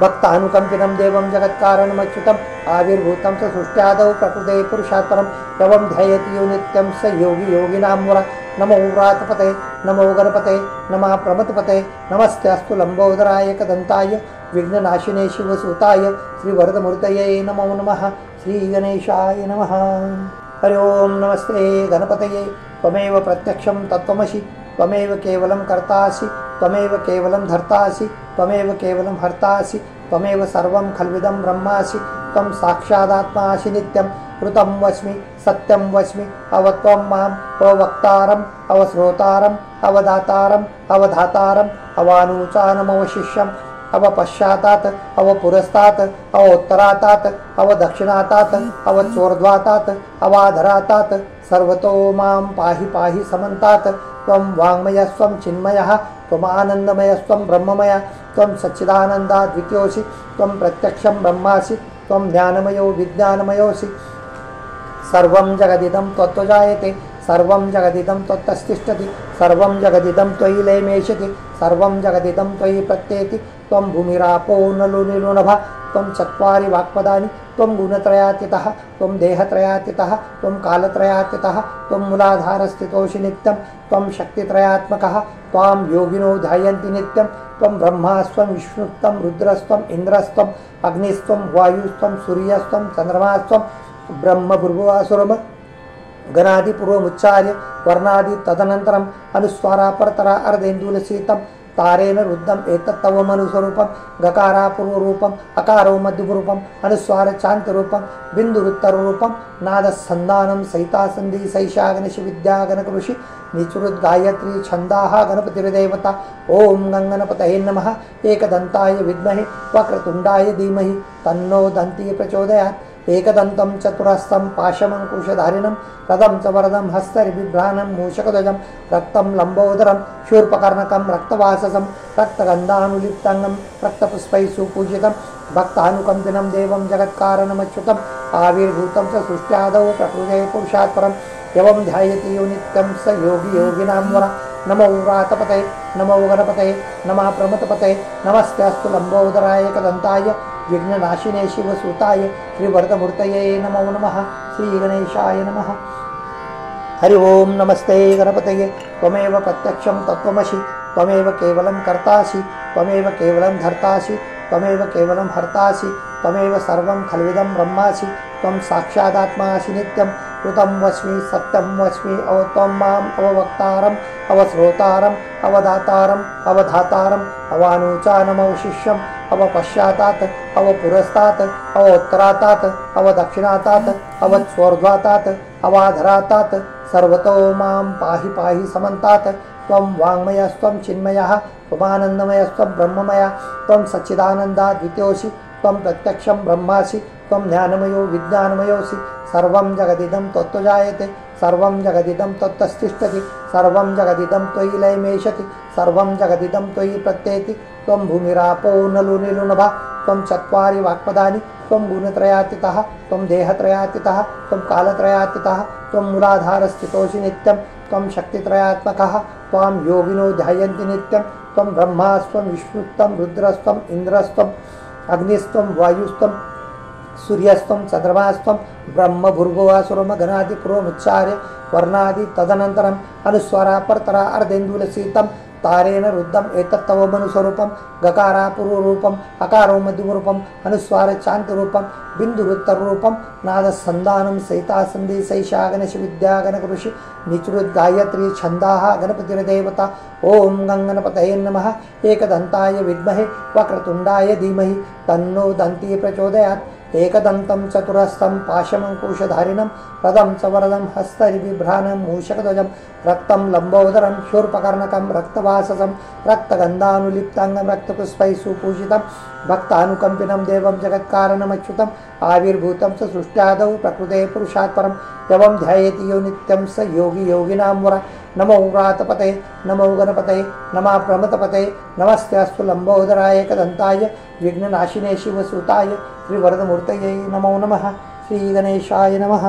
भक्तानुकम्पिनं देवं जगत्कारणमच्युतम् आविर्भूतं स सृष्ट्यादौ प्रकृते पुरुषात् परं यवं ध्यायति यो नित्यं स योगी योगिनां वरा। नमो व्रातपते नमो गणपते नमः प्रमथपते नमस्तेऽस्तु लम्बोदराय एकदन्ताय विघ्ननाशिने शिवसुताय श्रीवरदमूर्तये नमो नमः। श्रीगणेशाय नमः। हरि ओम नमस्ते गणपतये। त्वमेव प्रत्यक्षं तत्त्वमसि त्वमेव केवलं कर्तासि त्वमेव केवलं धर्तासि त्वमेव केवलं हर्तासि त्वमेव सर्वं खल्विदं ब्रह्मासि त्वं साक्षादात्मासि नित्यं ऋतं वस्मि सत्यं वस्मि अवत्वं माम् अववक्तारम् अवश्रोतारम् अवदातारम् अवधातारम् अवानूचानमवशिष्यम् अवपश्चातात् अवपुरस्तात् अवोत्तरातात् अवदक्षिणातात् अवचोर्ध्वातात् अवाधरातात् सर्वतो मां पाहि पाहि समन्तात्। त्वं वाङ्मयस्त्वं चिन्मयः त्वमानन्दमयस्त्वं ब्रह्ममय त्वं सच्चिदानन्दाद्वितीयोऽसि त्वं प्रत्यक्षं ब्रह्मासि त्वं ज्ञानमयो विज्ञानमयोऽसि। सर्वं जगदिदं त्वत्तजायते सर्वं जगदिदं त्वत्तस्तिष्ठति सर्वं जगदिदं त्वयि लयमेष्यति सर्वं जगदिदं त्वयि प्रत्येति। त्वं भूमिरापो नलो नीलो नभः त्वं चत्वारि वाक्पदानि त्वं गुणत्रयातीतः त्वं देहत्रयातीतः त्वं कालत्रयातीतः त्वं मूलाधारस्थितोऽसि नित्यं त्वं शक्तित्रयात्मकः त्वां योगिनो ध्यायन्ति नित्यं। त्वं ब्रह्मास्त्वं विष्णुस्त्वं रुद्रस्त्वं इन्द्रस्त्वं अग्निस्त्वं वायुस्त्वं सूर्यस्त्वं चन्द्रमास्त्वं ब्रह्मभुर्भुवासुरम् गणादिपूर्वमुच्चार्य वर्णादि तदनन्तरम् अनुस्वारापरतरा अर्धेन्दुलसीतं तारेण रुद्धम् एतत्तव मनुस्वरूपं गकारा पूर्वरूपम् अकारो मध्यमरूपम् अनुस्वार चान्त्यरूपं बिन्दुवृत्तरूपं नादसन्धानं सहितासन्धि सैषा गणेश विद्या गणगुरुषि निचुरुद् गायत्री छन्दाः गणपतिर्देवता। ओम गंगणपतये नमः। एकदन्ताय विद्महे वक्रतुण्डाय धीमहि तन्नो दन्ती प्रचोदयात्। एकदन्तं चतुरस्तं पाशमङ्कुशधारिणं रदं च वरदं हस्तरिबिभ्राणं मूषकध्वजं रक्तं लम्बोदरं शूर्पकर्णकं रक्तवाससं रक्तगन्धानुलिप्ताङ्गं रक्तपुष्पैः सुपूजितं भक्तानुकम्पिनं देवं जगत्कारणमच्युतम् आविर्भूतं च सृष्ट्यादौ प्रकृते पुरुषात् परं यवं ध्यायति यो नित्यं स योगी योगिनां वरा। नमो व्रातपते नमो गणपतये नमः प्रमथपते नमस्तेऽस्तु लम्बोदराय एकदन्ताय विघ्ननाशिने शिवसुताय श्रीवरदमूर्तये नमो नमः। श्रीगणेशाय नमः। हरि ओम नमस्ते गणपतये। त्वमेव प्रत्यक्षं तत्त्वमसि त्वमेव केवलं कर्तासि त्वमेव केवलं धर्तासि त्वमेव केवलं हर्तासि त्वमेव सर्वं खल्विदं ब्रह्मासि त्वं साक्षादात्मासि नित्यं ऋतं वस्मि सत्यं वस्मि त्वं माम् अववक्तारम् अवश्रोतारम् अवदातारम् अवधातारम् अवानूचानमवशिष्यम् अवपश्चातात् अवपुरस्तात् अवोत्तरातात् अवदक्षिणातात् अवचोर्ध्वातात् अवाधरातात् सर्वतो मां पाहि पाहि समन्तात्। त्वं वाङ्मयस्त्वं चिन्मयः त्वमानन्दमयस्त्वं ब्रह्ममय त्वं सच्चिदानन्दाद्वितीयोऽसि त्वं प्रत्यक्षं ब्रह्मासि त्वं ज्ञानमयो विज्ञानमयोऽसि। सर्वं जगदिदं त्वत्तजायते सर्वं जगदिदं त्वत्तस्तिष्ठति सर्वं जगदिदं त्वयि लयमेष्यति सर्वं जगदिदं त्वयि प्रत्येति। त्वं भूमिरापो नलो नीलो नभः त्वं चत्वारि वाक्पदानि त्वं गुणत्रयातीतः त्वं देहत्रयातीतः त्वं कालत्रयातीतः त्वं मूलाधारस्थितोऽसि नित्यं त्वं शक्तित्रयात्मकः त्वां योगिनो ध्यायन्ति नित्यं। त्वं ब्रह्मास्त्वं विष्णुस्त्वं रुद्रस्त्वं इन्द्रस्त्वं अग्निस्त्वं वायुस्त्वं सूर्यस्त्वं चन्द्रमास्त्वं ब्रह्मभुर्भुवासुरम् गणादिपूर्वमुच्चार्य वर्णादि तदनन्तरम् अनुस्वारापरतरा अर्धेन्दुलसीतं तारेण रुद्धम् एतत्तव मनुस्वरूपं गकारा पूर्वरूपम् अकारो मध्यमरूपम् अनुस्वार चान्त्यरूपं बिन्दुवृत्तरूपं नादसन्धानं सहितासन्धि सैषा गणेश विद्या गणगुरुषि निचुरुद् गायत्री छन्दाः गणपतिर्देवता। ओम गंगणपतये नमः। एकदन्ताय विद्महे वक्रतुण्डाय धीमहि तन्नो दन्ती प्रचोदयात्। एकदन्तं चतुरस्तं पाशमङ्कुशधारिणं रदं च वरदं हस्तरिबिभ्राणं मूषकध्वजं रक्तं लम्बोदरं शूर्पकर्णकं रक्तवाससं रक्तगन्धानुलिप्ताङ्गं रक्तपुष्पैः सुपूजितं भक्तानुकम्पिनं देवं जगत्कारणमच्युतम् आविर्भूतं च सृष्ट्यादौ प्रकृते पुरुषात् परं यवं ध्यायेति यो नित्यं स योगी योगिनां वरा नमो व्रातपते नमो गणपते नमः प्रमथपते नमस्तेऽस्तु लम्बोदराय एकदन्ताय विघ्ननाशिने शिवसुताय श्रीवरदमूर्तये नमो नमः श्रीगणेशाय नमः।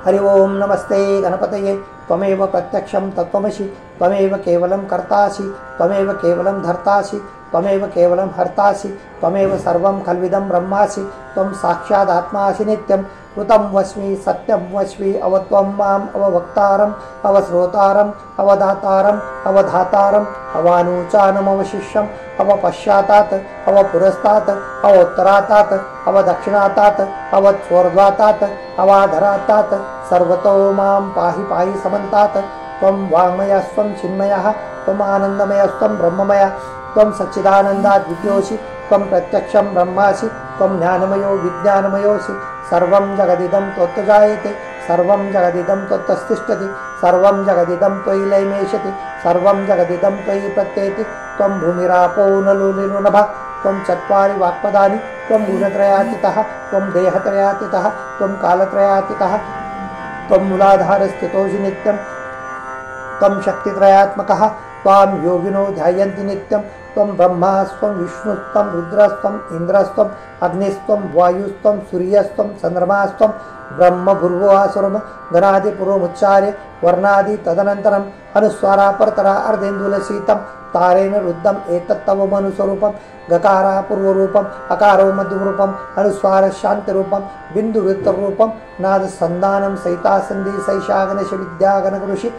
हरि ओं नमस्ते गणपतये त्वमेव प्रत्यक्षं तत्त्वमसि त्वमेव केवलं कर्तासि त्वमेव केवलं धर्तासि त्वमेव केवलं हर्तासि त्वमेव सर्वं खल्विदं ब्रह्मासि त्वं साक्षादात्मासि नित्यं कृतं वस्मि सत्यं वस्मि अवत्वं माम् अववक्तारम् अवश्रोतारम् अवदातारम् अवधातारम् अवानूचानमवशिष्यम् अवपश्चातात् अवपुरस्तात् अवोत्तरातात् अवदक्षिणातात् अवस्वर्ध्वातात् अवाधरातात् सर्वतो मां पाहि पाहि समन्तात् त्वं वाङ्मयस्त्वं चिन्मयः त्वम् आनन्दमयस्त्वं ब्रह्ममय त्वं सच्चिदानन्दाद्वितीयोऽसि त्वं प्रत्यक्षं ब्रह्मासि त्वं ज्ञानमयो विज्ञानमयोऽसि सर्वं जगदिदं त्वत्तजायते सर्वं जगदिदं त्वत्तस्तिष्ठति सर्वं जगदिदं त्वयि लयमेष्यति सर्वं जगदिदं त्वयि प्रत्येति त्वं भूमिरापो नलो निरुनभः त्वं चत्वारि वाक्पदानि त्वं गुणत्रयातीतः त्वं देहत्रयातीतः त्वं कालत्रयातीतः त्वं मूलाधारस्थितोऽसि नित्यं त्वं शक्तित्रयात्मकः त्वां योगिनो ध्यायन्ति नित्यं त्वं ब्रह्मास्त्वं विष्णुस्त्वं रुद्रस्त्वम् इन्द्रस्त्वम् अग्निस्त्वं वायुस्त्वं सूर्यस्त्वं चन्द्रमास्त्वं ब्रह्मभूर्भुवस्वरं गणादिपूर्वमुच्चार्य वर्णादि तदनन्तरम् अनुस्वारापरतरा अर्धेन्दुलसीतं तारेण रुद्धम् एतत्तव मनुस्वरूपं गकारा पूर्वरूपम् अकारो मध्यमरूपम् अनुस्वार शान्तिरूपं बिन्दुवृत्तरूपं नादसन्धानं सहितासन्धि सैषागणेशविद्यागणकृषि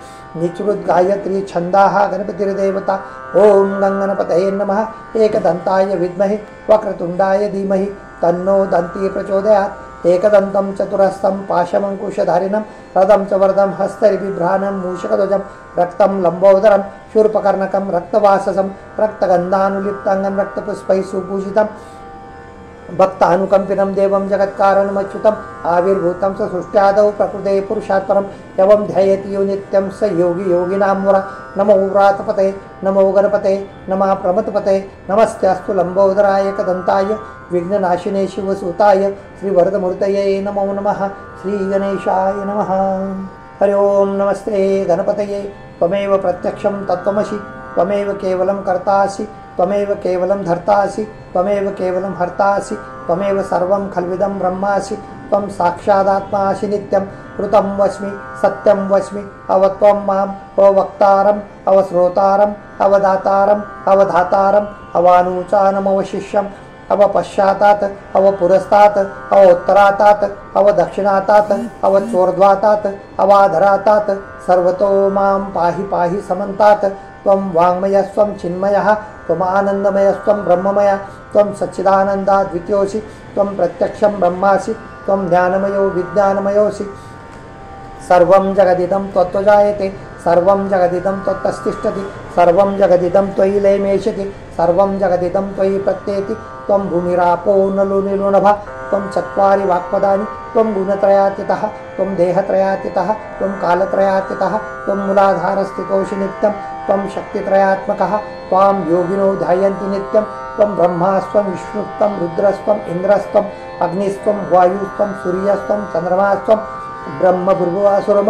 निचृद्गायत्री छन्दाः गणपतिर्देवता ओं गङ्गणपतये नमः एकदन्ताय विद्महे वक्रतुण्डाय धीमहि तन्नो दन्ती प्रचोदयात् एकदन्तं चतुरस्तं पाशमङ्कुशधारिणं रदं च वरदं हस्तरिबिभ्राणं मूषकध्वजं रक्तं लम्बोदरं शूर्पकर्णकं रक्तवाससं रक्तगन्धानुलिप्ताङ्गं रक्तपुष्पैः सुपूजितं भक्तानुकम्पिनं देवं जगत्कारणमच्युतम् आविर्भूतं स सृष्ट्यादौ प्रकृते पुरुषात् परं यवं ध्यायेति यो नित्यं स योगी योगिनां वरा नमो व्रातपते नमो गणपते नमः प्रमथपते नमस्तेऽस्तु लम्बोदराय एकदन्ताय विघ्ननाशिने शिवसुताय श्रीवरदमूर्तये नमो नमः श्रीगणेशाय नमः। हरि ओं नमस्ते गणपतये त्वमेव प्रत्यक्षं तत्त्वमसि त्वमेव केवलं कर्तासि त्वमेव केवलं धर्तासि त्वमेव केवलं हर्तासि त्वमेव सर्वं खल्विदं ब्रह्मासि त्वं साक्षादात्मासि नित्यं कृतं वस्मि सत्यं वस्मि अवत्वं माम् अववक्तारम् अवश्रोतारम् अवदातारम् अवधातारम् अवानूचानमवशिष्यम् अवपश्चातात् अवपुरस्तात् अवोत्तरातात् अवदक्षिणातात् अवचोर्ध्वातात् अवाधरातात् सर्वतो मां पाहि पाहि समन्तात् त्वं वाङ्मयस्त्वं चिन्मयः त्वमानन्दमयस्त्वं ब्रह्ममय त्वं सच्चिदानन्दाद्वितीयोऽसि त्वं प्रत्यक्षं ब्रह्मासि त्वं ज्ञानमयो विज्ञानमयोऽसि सर्वं जगदिदं त्वत्तजायते सर्वं जगदिदं त्वत्तस्तिष्ठति सर्वं जगदिदं त्वयि लयमेष्यति सर्वं जगदिदं त्वयि प्रत्येति त्वं भूमिरापो नलो निरुनभः त्वं चत्वारि वाक्पदानि त्वं गुणत्रयातीतः त्वं देहत्रयातीतः त्वं कालत्रयातीतः त्वं मूलाधारस्थितोऽसि नित्यं त्वं शक्तित्रयात्मकः त्वां योगिनो ध्यायन्ति नित्यं त्वं ब्रह्मास्त्वं विष्णुस्त्वं रुद्रस्त्वम् इन्द्रस्त्वम् अग्निस्त्वं वायुस्त्वं सूर्यस्त्वं चन्द्रमास्त्वं ब्रह्मभूर्भुवस्वरं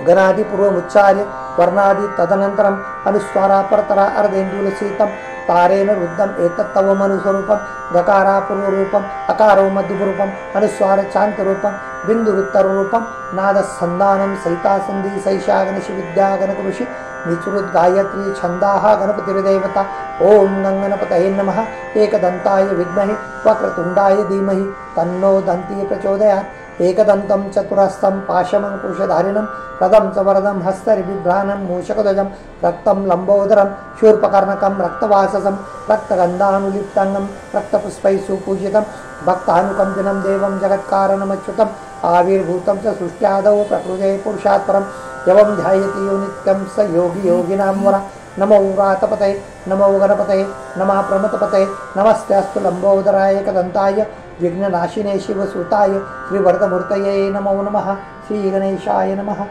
गणादिपूर्वमुच्चार्य वर्णादि तदनन्तरम् अनुस्वारापरतरा अर्धेन्दुलसीतं तारेण रुद्धम् एतत्तव मनुस्वरूपं गकारा पूर्वरूपम् अकारो मध्यमरूपम् अनुस्वार शान्तरूपं बिन्दुवृत्तरूपं नादसन्धानं सहितासन्धि सैषागणेशविद्यागणकृषि निचृद्गायत्री छन्दाः गणपतिर्देवता ओं गङ्गणपतये नमः एकदन्ताय विद्महे वक्रतुण्डाय धीमहि तन्नो दन्ती प्रचोदयात् एकदन्तं चतुरस्तं पाशमङ्कुशधारिणं रदं च वरदं हस्तरिबिभ्राणं मूषकध्वजं रक्तं लम्बोदरं शूर्पकर्णकं रक्तवाससं रक्तगन्धानुलिप्ताङ्गं रक्तपुष्पैः सुपूजितं भक्तानुकम्पिनं देवं जगत्कारणमच्युतम् आविर्भूतं च सृष्ट्यादौ प्रकृते पुरुषात् परं यवं ध्यायति यो नित्यं स योगी योगिनां वरा नमो व्रातपतये नमो गणपतये नमः प्रमथपतये नमस्तेऽस्तु लंबोदराय एकदन्ताय विघ्ननाशिने शिवसुताय श्रीवरदमूर्तये नमो नमः। श्रीगणेशाय नमः।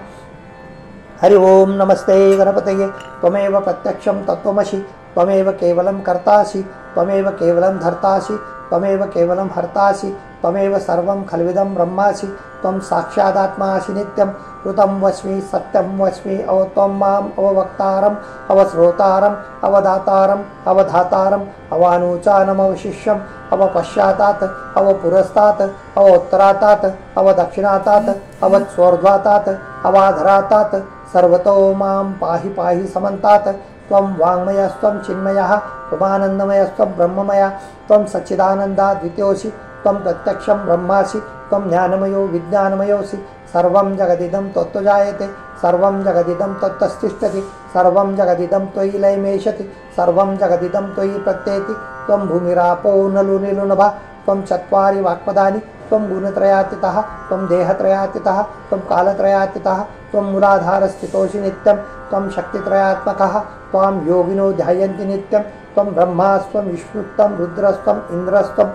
हरि ओम नमस्ते गणपतये त्वमेव प्रत्यक्षं तत्त्वमसि त्वमेव केवलं कर्तासि त्वमेव केवलं धर्तासि त्वमेव केवलं हर्तासि त्वमेव सर्वं खल्विदं ब्रह्मासि त्वं साक्षादात्मासि नित्यं ऋतं वस्मि सत्यं वस्मि त्वं माम् अववक्तारम् अवश्रोतारम् अवदातारम् अवधातारम् अवानुचानमवशिष्यम् अवपश्चातात् अवपुरस्तात् अवोत्तरातात् अवदक्षिणातात् अवत्स्वर्ध्वातात् अवाधरातात् सर्वतो मां पाहि पाहि समन्तात् त्वं वाङ्मयस्त्वं चिन्मयः त्वमानन्दमयस्त्वं ब्रह्ममय त्वं सच्चिदानन्दाद्वितीयोऽसि त्वं प्रत्यक्षं ब्रह्मासि त्वं ज्ञानमयो विज्ञानमयोऽसि सर्वं जगदिदं त्वत्तजायते सर्वं जगदिदं त्वत्तस्तिष्ठति सर्वं जगदिदं त्वयि लयमेषति सर्वं जगदिदं त्वयि प्रत्येति त्वं भूमिरापो नलो निलुनभः त्वं चत्वारि वाक्पदानि त्वं गुणत्रयातीतः त्वं देहत्रयातीतः त्वं कालत्रयातीतः त्वं मूलाधारस्थितोऽसि नित्यं त्वं शक्तित्रयात्मकः त्वां योगिनो ध्यायन्ति नित्यं त्वं ब्रह्मास्त्वं विष्णुस्त्वं रुद्रस्त्वं इन्द्रस्त्वं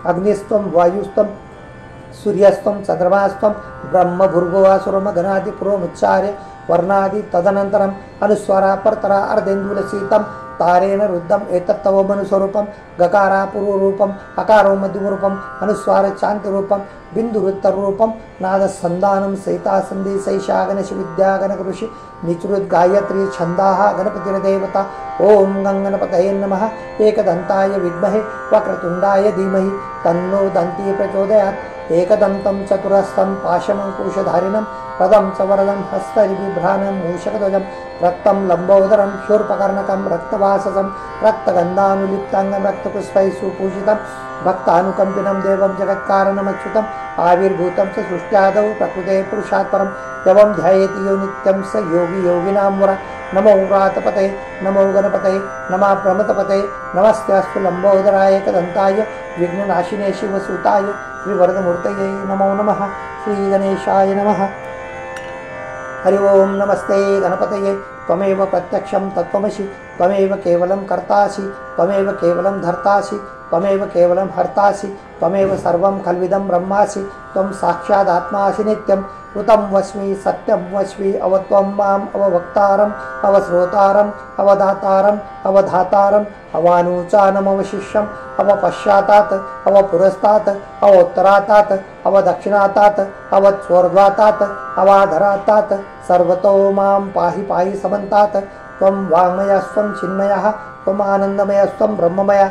अग्निस्त्वं वायुस्त्वं सूर्यस्त्वं चन्द्रमास्त्वं ब्रह्म भूर्भुवस्वरमगणादिपूर्वमुच्चार्य वर्णादि तदनन्तरम् अनुस्वारा परतरा अर्धेन्दुलसीतं तारेण रुद्धम् एतत्तव मनुस्वरूपं गकारा पूर्वरूपम् अकारो मध्यमरूपम् अनुस्वार चान्तिरूपं बिन्दुरुत्तररूपं नादसन्धानं सहिता सन्धि सैषा गणेश विद्या गणकृषि निचृत् गायत्री छन्दाः गणपतिर्देवता। ओम गंगणपतये नमः। एकदन्ताय विद्महे वक्रतुण्डाय धीमहि तन्नो दन्ती प्रचोदयात्। एकदन्तं चतुरस्तं पाशमङ्कुशधारिणं पदं च वरदं हस्तरिबिभ्राणं मूषकध्वजं रक्तं लम्बोदरं शूर्पकर्णकं रक्तवाससं रक्तगन्धानुलिप्ताङ्गं रक्तपुष्पैः सुपूजितं भक्तानुकम्पिनं देवं जगत्कारणमच्युतम् आविर्भूतं च सृष्ट्यादौ प्रकृते पुरुषात् परं यवं ध्यायेति यो नित्यं स योगी योगिनां वरा। नमो व्रातपतये नमो गणपतये नमः प्रमथपतये नमस्तेऽस्तु लंबोदराय एकदन्ताय विघ्ननाशिने शिवसुताय श्रीवरदमूर्तये नमो नमः। श्रीगणेशाय नमः। हरि ओम नमस्ते गणपतये त्वमेव प्रत्यक्षं तत्त्वमसि त्वमेव केवलं कर्तासि त्वमेव केवलं धर्तासि त्वमेव केवलं हर्तासि त्वमेव सर्वं खल्विदं ब्रह्मासि त्वं साक्षादात्मासि नित्यं ऋतं वस्मि सत्यं वस्मि त्वं माम् अववक्तारम् अवश्रोतारम् अवदातारम् अवधातारम् अवानुचानमवशिष्यम् अवपश्चातात् अवपुरस्तात् अवोत्तरातात् अवदक्षिणातात् अवत्स्वर्ध्वातात् अवाधरातात् सर्वतो मां पाहि पाहि समन्तात् त्वं वाङ्मयस्त्वं चिन्मयः त्वमानन्दमयस्त्वं ब्रह्ममय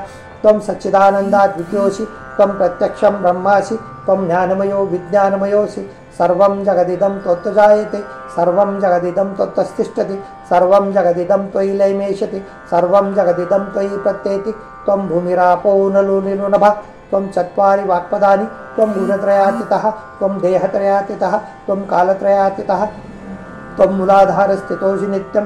त्वं सच्चिदानन्दाद्वितीयोऽसि त्वं प्रत्यक्षं ब्रह्मासि त्वं ज्ञानमयो विज्ञानमयोऽसि सर्वं जगदिदं त्वत्तजायते सर्वं जगदिदं त्वत्तस्तिष्ठति सर्वं जगदिदं त्वयि लयमेषति सर्वं जगदिदं त्वयि प्रत्येति त्वं भूमिरापो नलो निलुनभः त्वं चत्वारि वाक्पदानि त्वं गुणत्रयातीतः त्वं देहत्रयातीतः त्वं कालत्रयातीतः त्वं मूलाधारस्थितोऽसि नित्यं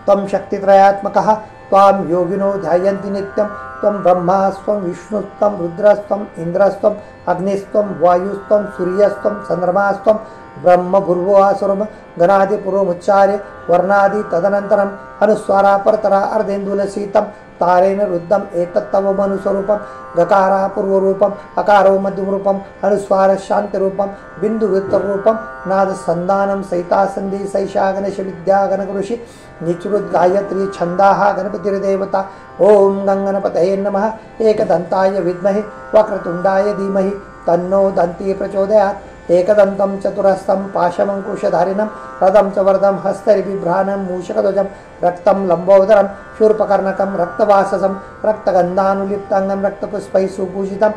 त्वं शक्तित्रयात्मकः त्वां योगिनो ध्यायन्ति नित्यं त्वं ब्रह्मास्त्वं विष्णुस्त्वं रुद्रस्त्वं इन्द्रस्त्वं अग्निस्त्वं वायुस्त्वं सूर्यस्त्वं चन्द्रमास्त्वं ब्रह्म भूर्भुवस्वरं गणादिपूर्वमुच्चार्य वर्णादि तदनन्तरम् अनुस्वारा परतरा अर्धेन्दुलसीतं तारेण रुद्धम् एतत्तव मनुस्वरूपं गकारा पूर्वरूपम् अकारो मध्यमरूपम् अनुस्वार शान्तिरूपं बिन्दुरुत्तररूपं नादसन्धानं सहिता सन्धि सैषा गणेश विद्या गणकृषि निचृत् गायत्री छन्दाः गणपतिर्देवता। ओम गंगणपतये नमः। एकदन्ताय विद्महे वक्रतुण्डाय धीमहि तन्नो दन्ती प्रचोदयात्। एकदन्तं चतुरस्तं पाशमङ्कुशधारिणं रदं च वरदं हस्तरिबिभ्राणं मूषकध्वजं रक्तं लम्बोदरं शूर्पकर्णकं रक्तवाससं रक्तगन्धानुलिप्ताङ्गं रक्तपुष्पैः सुपूजितं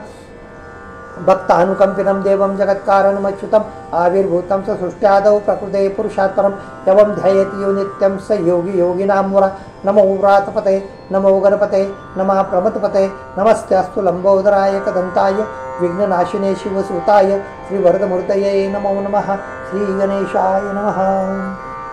भक्तानुकम्पिनं देवं जगत्कारणमच्युतम् आविर्भूतं स सृष्ट्यादौ प्रकृते पुरुषात् परं यवं ध्यायेति यो नित्यं स योगी योगिनां वरा। नमो व्रातपतये नमो गणपतये नमः प्रमथपतये नमस्तेऽस्तु लंबोदराय एकदन्ताय विघ्ननाशिने शिवसुताय श्रीवरदमूर्तये नमो नमः। श्रीगणेशाय नमः।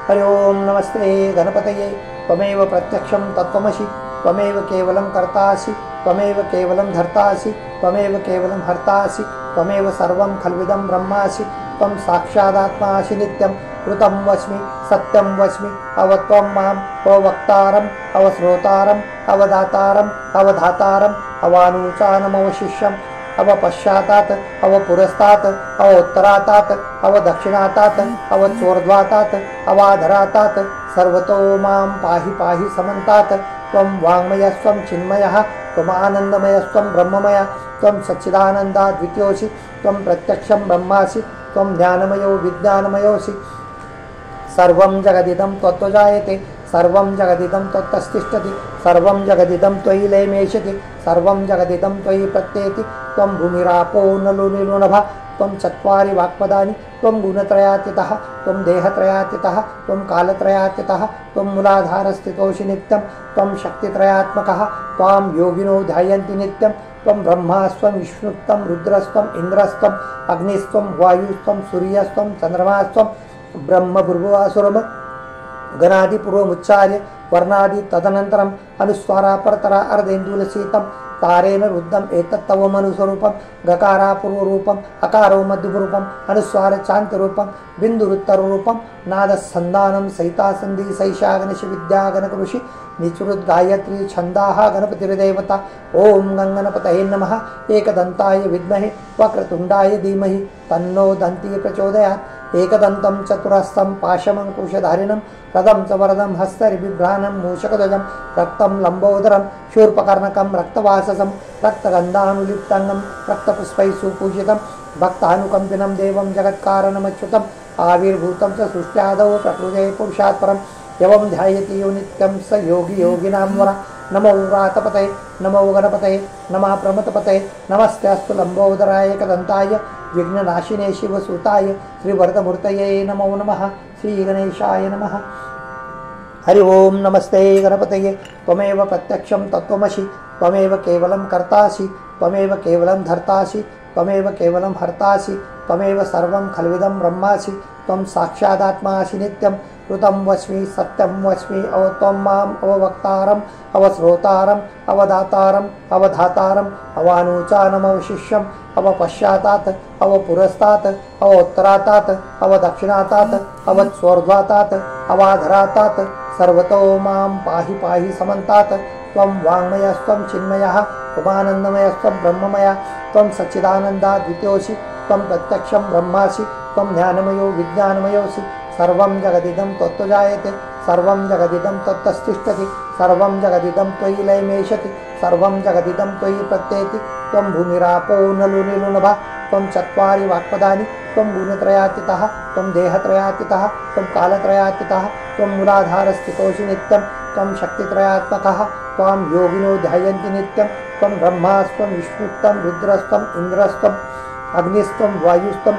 हरि ओम नमस्ते गणपतये त्वमेव प्रत्यक्षं तत्त्वमसि त्वमेव केवलं कर्तासि त्वमेव केवलं धर्तासि त्वमेव केवलं हर्तासि त्वमेव सर्वं खल्विदं ब्रह्मासि त्वं साक्षादात्मासि नित्यं ऋतं वच्मि सत्यं वच्मि अवत्वं माम् अववक्तारम् अवश्रोतारम् अवदातारम् अवधातारम् अवानूचानमवशिष्यम् अवपश्चातात् अवपुरस्तात् अवोत्तरातात् अवदक्षिणातात् अवचोर्ध्वातात् अवाधरातात् सर्वतो मां पाहि पाहि समन्तात् त्वं वाङ्मयस्त्वं चिन्मयः त्वमानन्दमयस्त्वं ब्रह्ममय त्वं सच्चिदानन्दा द्वितीयोऽसि त्वं प्रत्यक्षं ब्रह्मासि त्वं ज्ञानमयो विज्ञानमयोऽसि सर्वं जगदिदं त्वत्तजायते सर्वं जगदिदं त्वत्तस्तिष्ठति सर्वं जगदिदं त्वयि लयमेष्यति सर्वं जगदिदं त्वयि प्रत्येति त्वं भूमिरापो नलो निलो त्वं चत्वारि वाक्पदानि त्वं गुणत्रयातीतः त्वं देहत्रयातीतः त्वं कालत्रयातीतः त्वं मूलाधारस्थितोऽसि नित्यं त्वं शक्तित्रयात्मकः त्वां योगिनो ध्यायन्ति नित्यं त्वं ब्रह्मास्त्वं विष्णुस्त्वं रुद्रस्त्वं इन्द्रस्त्वम् अग्निस्त्वं वायुस्त्वं सूर्यस्त्वं चन्द्रमास्त्वं ब्रह्मभुर्भुवासुरम् गणादिपूर्वमुच्चार्य वर्णादि तदनन्तरम् अनुस्वारापरतरा अर्धेन्दुलसीतं तारेण रुद्धम् एतत्तव मनुस्वरूपं गकारापूर्वरूपम् अकारो मध्यमरूपम् अनुस्वार चान्त्यरूपं बिन्दुरुत्तररूपं नादसन्धानं सहितासन्धि सैषागणेश विद्यागणकृषि निचुरुद्गायत्री छन्दाः गणपतिर्देवता ओम गंगणपतये नमः एकदन्ताय विद्महे वक्रतुण्डाय धीमहि तन्नो दन्ती प्रचोदयात् एकदन्तं चतुरस्तं पाशमङ्कुशधारिणं रदं च वरदं हस्तरिबिभ्राणं मूषकध्वजं रक्तं लम्बोदरं शूर्पकर्णकं रक्तवाससं रक्तगन्धानुलिप्ताङ्गं रक्तपुष्पैः सुपूजितं भक्तानुकम्पिनं देवं जगत्कारणमच्युतम् आविर्भूतं च सृष्ट्यादौ प्रकृते पुरुषात् परं यवं ध्यायति यो नित्यं स योगी योगिनां वरा नमो व्रातपतये नमो गणपतये नमः प्रमथपतये नमस्तेऽस्तु लम्बोदराय एकदन्ताय विघ्ननाशिने शिवसुताय श्रीवरदमूर्तये नमो नमः श्रीगणेशाय नमः। हरि ओम नमस्ते गणपतये त्वमेव प्रत्यक्षं तत्त्वमसि त्वमेव केवलं कर्तासि त्वमेव केवलं धर्तासि त्वमेव केवलं हर्तासि त्वमेव सर्वं खल्विदं ब्रह्मासि त्वं साक्षादात्मासि नित्यं ऋतं वच्मि सत्यं वच्मि त्वं माम् अववक्तारम् अवश्रोतारम् अवदातारम् अवधातारम् अवानूचानमवशिष्यम् अवपश्चातात् अवपुरस्तात् अवोत्तरातात् अवदक्षिणातात् अवस्वर्ध्वातात् अवाधरातात् सर्वतो मां पाहि पाहि समन्तात् त्वं वाङ्मयस्त्वं चिन्मयः त्वमानन्दमयस्त्वं ब्रह्ममय त्वं सच्चिदानन्दा द्वितीयोऽसि त्वं प्रत्यक्षं ब्रह्मासि त्वं ज्ञानमयो विज्ञानमयोऽसि सर्वं जगदिदं त्वत्तजायते सर्वं जगदिदं त्वत्तस्तिष्ठति सर्वं जगदिदं त्वयि लयमेष्यति सर्वं जगदिदं त्वयि प्रत्येति त्वं भूमिरापो नलो निलो त्वं चत्वारि वाक्पदानि त्वं गुणत्रयातीतः त्वं देहत्रयातीतः त्वं कालत्रयातीतः त्वं मूलाधारस्थितोऽसि नित्यं त्वं शक्तित्रयात्मकः त्वां योगिनो ध्यायन्ति नित्यं त्वं ब्रह्मास्त्वं विष्णुस्त्वं रुद्रस्त्वम् इन्द्रस्त्वम् अग्निस्त्वं वायुस्त्वं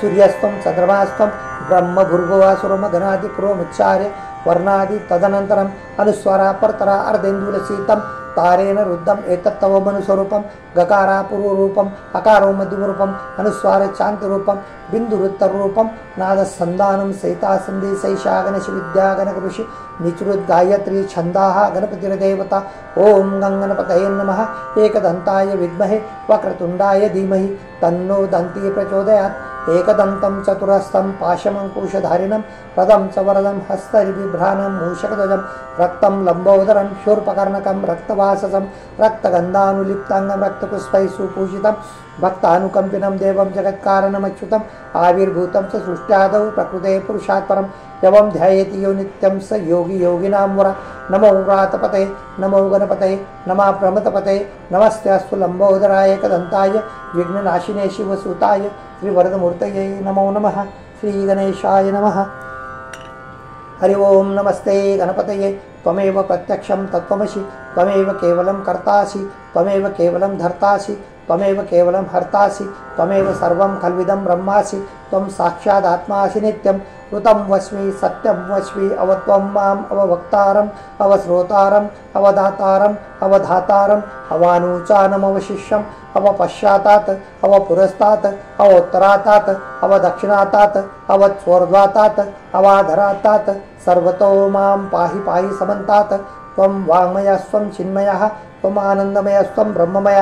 सूर्यस्त्वं चन्द्रमास्त्वं ब्रह्मभुर्भुवासुरम् गणादिपूर्वमुच्चार्य वर्णादि तदनन्तरम् अनुस्वारापरतरा अर्धेन्दुलसीतं तारेण रुद्धम् एतत्तव मनुस्वरूपं गकारापूर्वरूपम् अकारो मध्यमरूपम् अनुस्वार चान्त्यरूपं बिन्दुरुत्तररूपं नादसन्धानं सहितासन्धि सैषागणेश विद्यागणकृषि निचुरुद्गायत्री छन्दाः गणपतिर्देवता ओम गंगणपतये नमः एकदन्ताय विद्महे वक्रतुण्डाय धीमहि तन्नो दन्ती प्रचोदयात् एकदन्तं चतुरस्तं पाशमङ्कुशधारिणं रदं च वरदं हस्तरिबिभ्राणं मूषकध्वजं रक्तं लम्बोदरं शूर्पकर्णकं रक्तवाससं रक्तगन्धानुलिप्ताङ्गं रक्तपुष्पैः सुपूजितं भक्तानुकम्पिनं देवं जगत्कारणमच्युतम् आविर्भूतं च सृष्ट्यादौ प्रकृते पुरुषात् परं यवं ध्यायति यो नित्यं स योगी योगिनां वरा नमो व्रातपतये नमो गणपतये नमः प्रमथपतये नमस्तेऽस्तु लम्बोदराय एकदन्ताय विघ्ननाशिने शिवसुताय श्रीवरदमूर्तये नमो नमः श्रीगणेशाय नमः। हरि ओम नमस्ते गणपतये त्वमेव प्रत्यक्षं तत्त्वमसि त्वमेव केवलं कर्तासि त्वमेव केवलं धर्तासि त्वमेव केवलं हर्तासि त्वमेव सर्वं खल्विदं ब्रह्मासि त्वं साक्षादात्मासि नित्यं ऋतं वच्मि सत्यं वच्मि त्वं माम् अववक्तारम् अवश्रोतारम् अवदातारम् अवधातारम् अवानूचानमवशिष्यम् अवपश्चातात् अवपुरस्तात् अवोत्तरातात् अवदक्षिणातात् अवस्वर्ध्वातात् अवाधरातात् सर्वतो मां पाहि पाहि समन्तात् त्वं वाङ्मयस्त्वं चिन्मयः त्वमानन्दमयस्त्वं ब्रह्ममय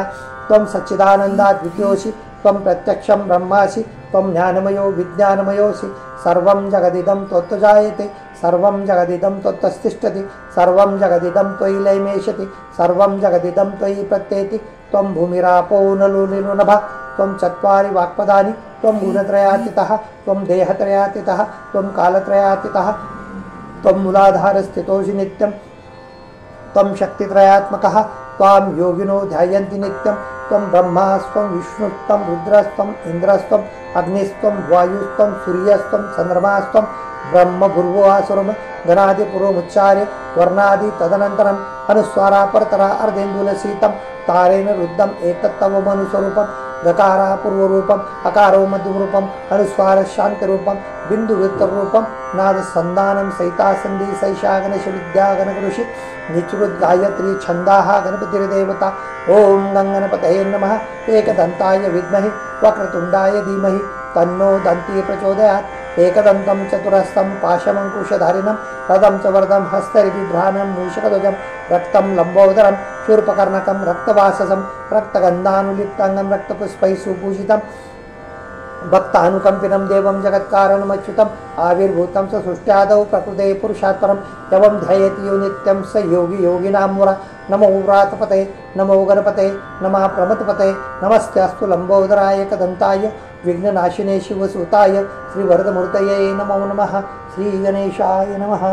त्वं सच्चिदानन्दा द्वितीयोऽसि त्वं प्रत्यक्षं ब्रह्मासि त्वं ज्ञानमयो विज्ञानमयोऽसि सर्वं जगदिदं त्वत्तजायते सर्वं जगदिदं त्वत्तस्तिष्ठति सर्वं जगदिदं त्वयि लयमेशति सर्वं जगदिदं त्वयि प्रत्येति त्वं भूमिरापो नलो निरुनभः त्वं चत्वारि वाक्पदानि त्वं गुणत्रयातीतः त्वं देहत्रयातीतः त्वं कालत्रयातीतः त्वं मूलाधारस्थितोऽसि नित्यं त्वं शक्तित्रयात्मकः त्वां योगिनो ध्यायन्ति नित्यं त्वं ब्रह्मास्त्वं विष्णुस्त्वं रुद्रस्त्वं इन्द्रस्त्वं अग्निस्त्वं वायुस्त्वं सूर्यस्त्वं चन्द्रमास्त्वं ब्रह्म भूर्भुवस्वरं गणादिपूर्वमुच्चार्य वर्णादि तदनन्तरम् अनुस्वारापरतरा अर्धेन्दुलसीतं तारेण रुद्धम् एतत्तव मनुस्वरूपं गकारा पूर्वरूपम् अकारो मध्यमरूपम् अनुस्वार शान्तिरूपं बिन्दुवृत्तरूपं नादसन्धानं सहितासन्धि सैषा गणेशविद्या गणकऋषि निचुरुद्गायत्री छन्दाः गणपतिर्देवता ॐ गङ्गणपतये नमः एकदन्ताय विद्महे वक्रतुण्डाय धीमहि तन्नो दन्ती प्रचोदयात् एकदन्तं चतुरस्तं पाशमङ्कुशधारिणं रदं च वरदं हस्तरिबिभ्राणं मूषकध्वजं रक्तं लम्बोदरं शूर्पकर्णकं रक्तवाससं रक्तगन्धानुलिप्ताङ्गं रक्तपुष्पैः सुपूजितं भक्तानुकम्पिनं देवं जगत्कारणमच्युतम् आविर्भूतं स सृष्ट्यादौ प्रकृते पुरुषात् परं यवं ध्यायति यो नित्यं स योगी योगिनां मुरा नमो व्रातपते नमो गणपते नमः प्रमथपते नमस्तेऽस्तु लम्बोदराय एकदन्ताय विघ्ननाशिने शिवसुताय श्रीवरदमूर्तये नमो नमः श्रीगणेशाय नमः।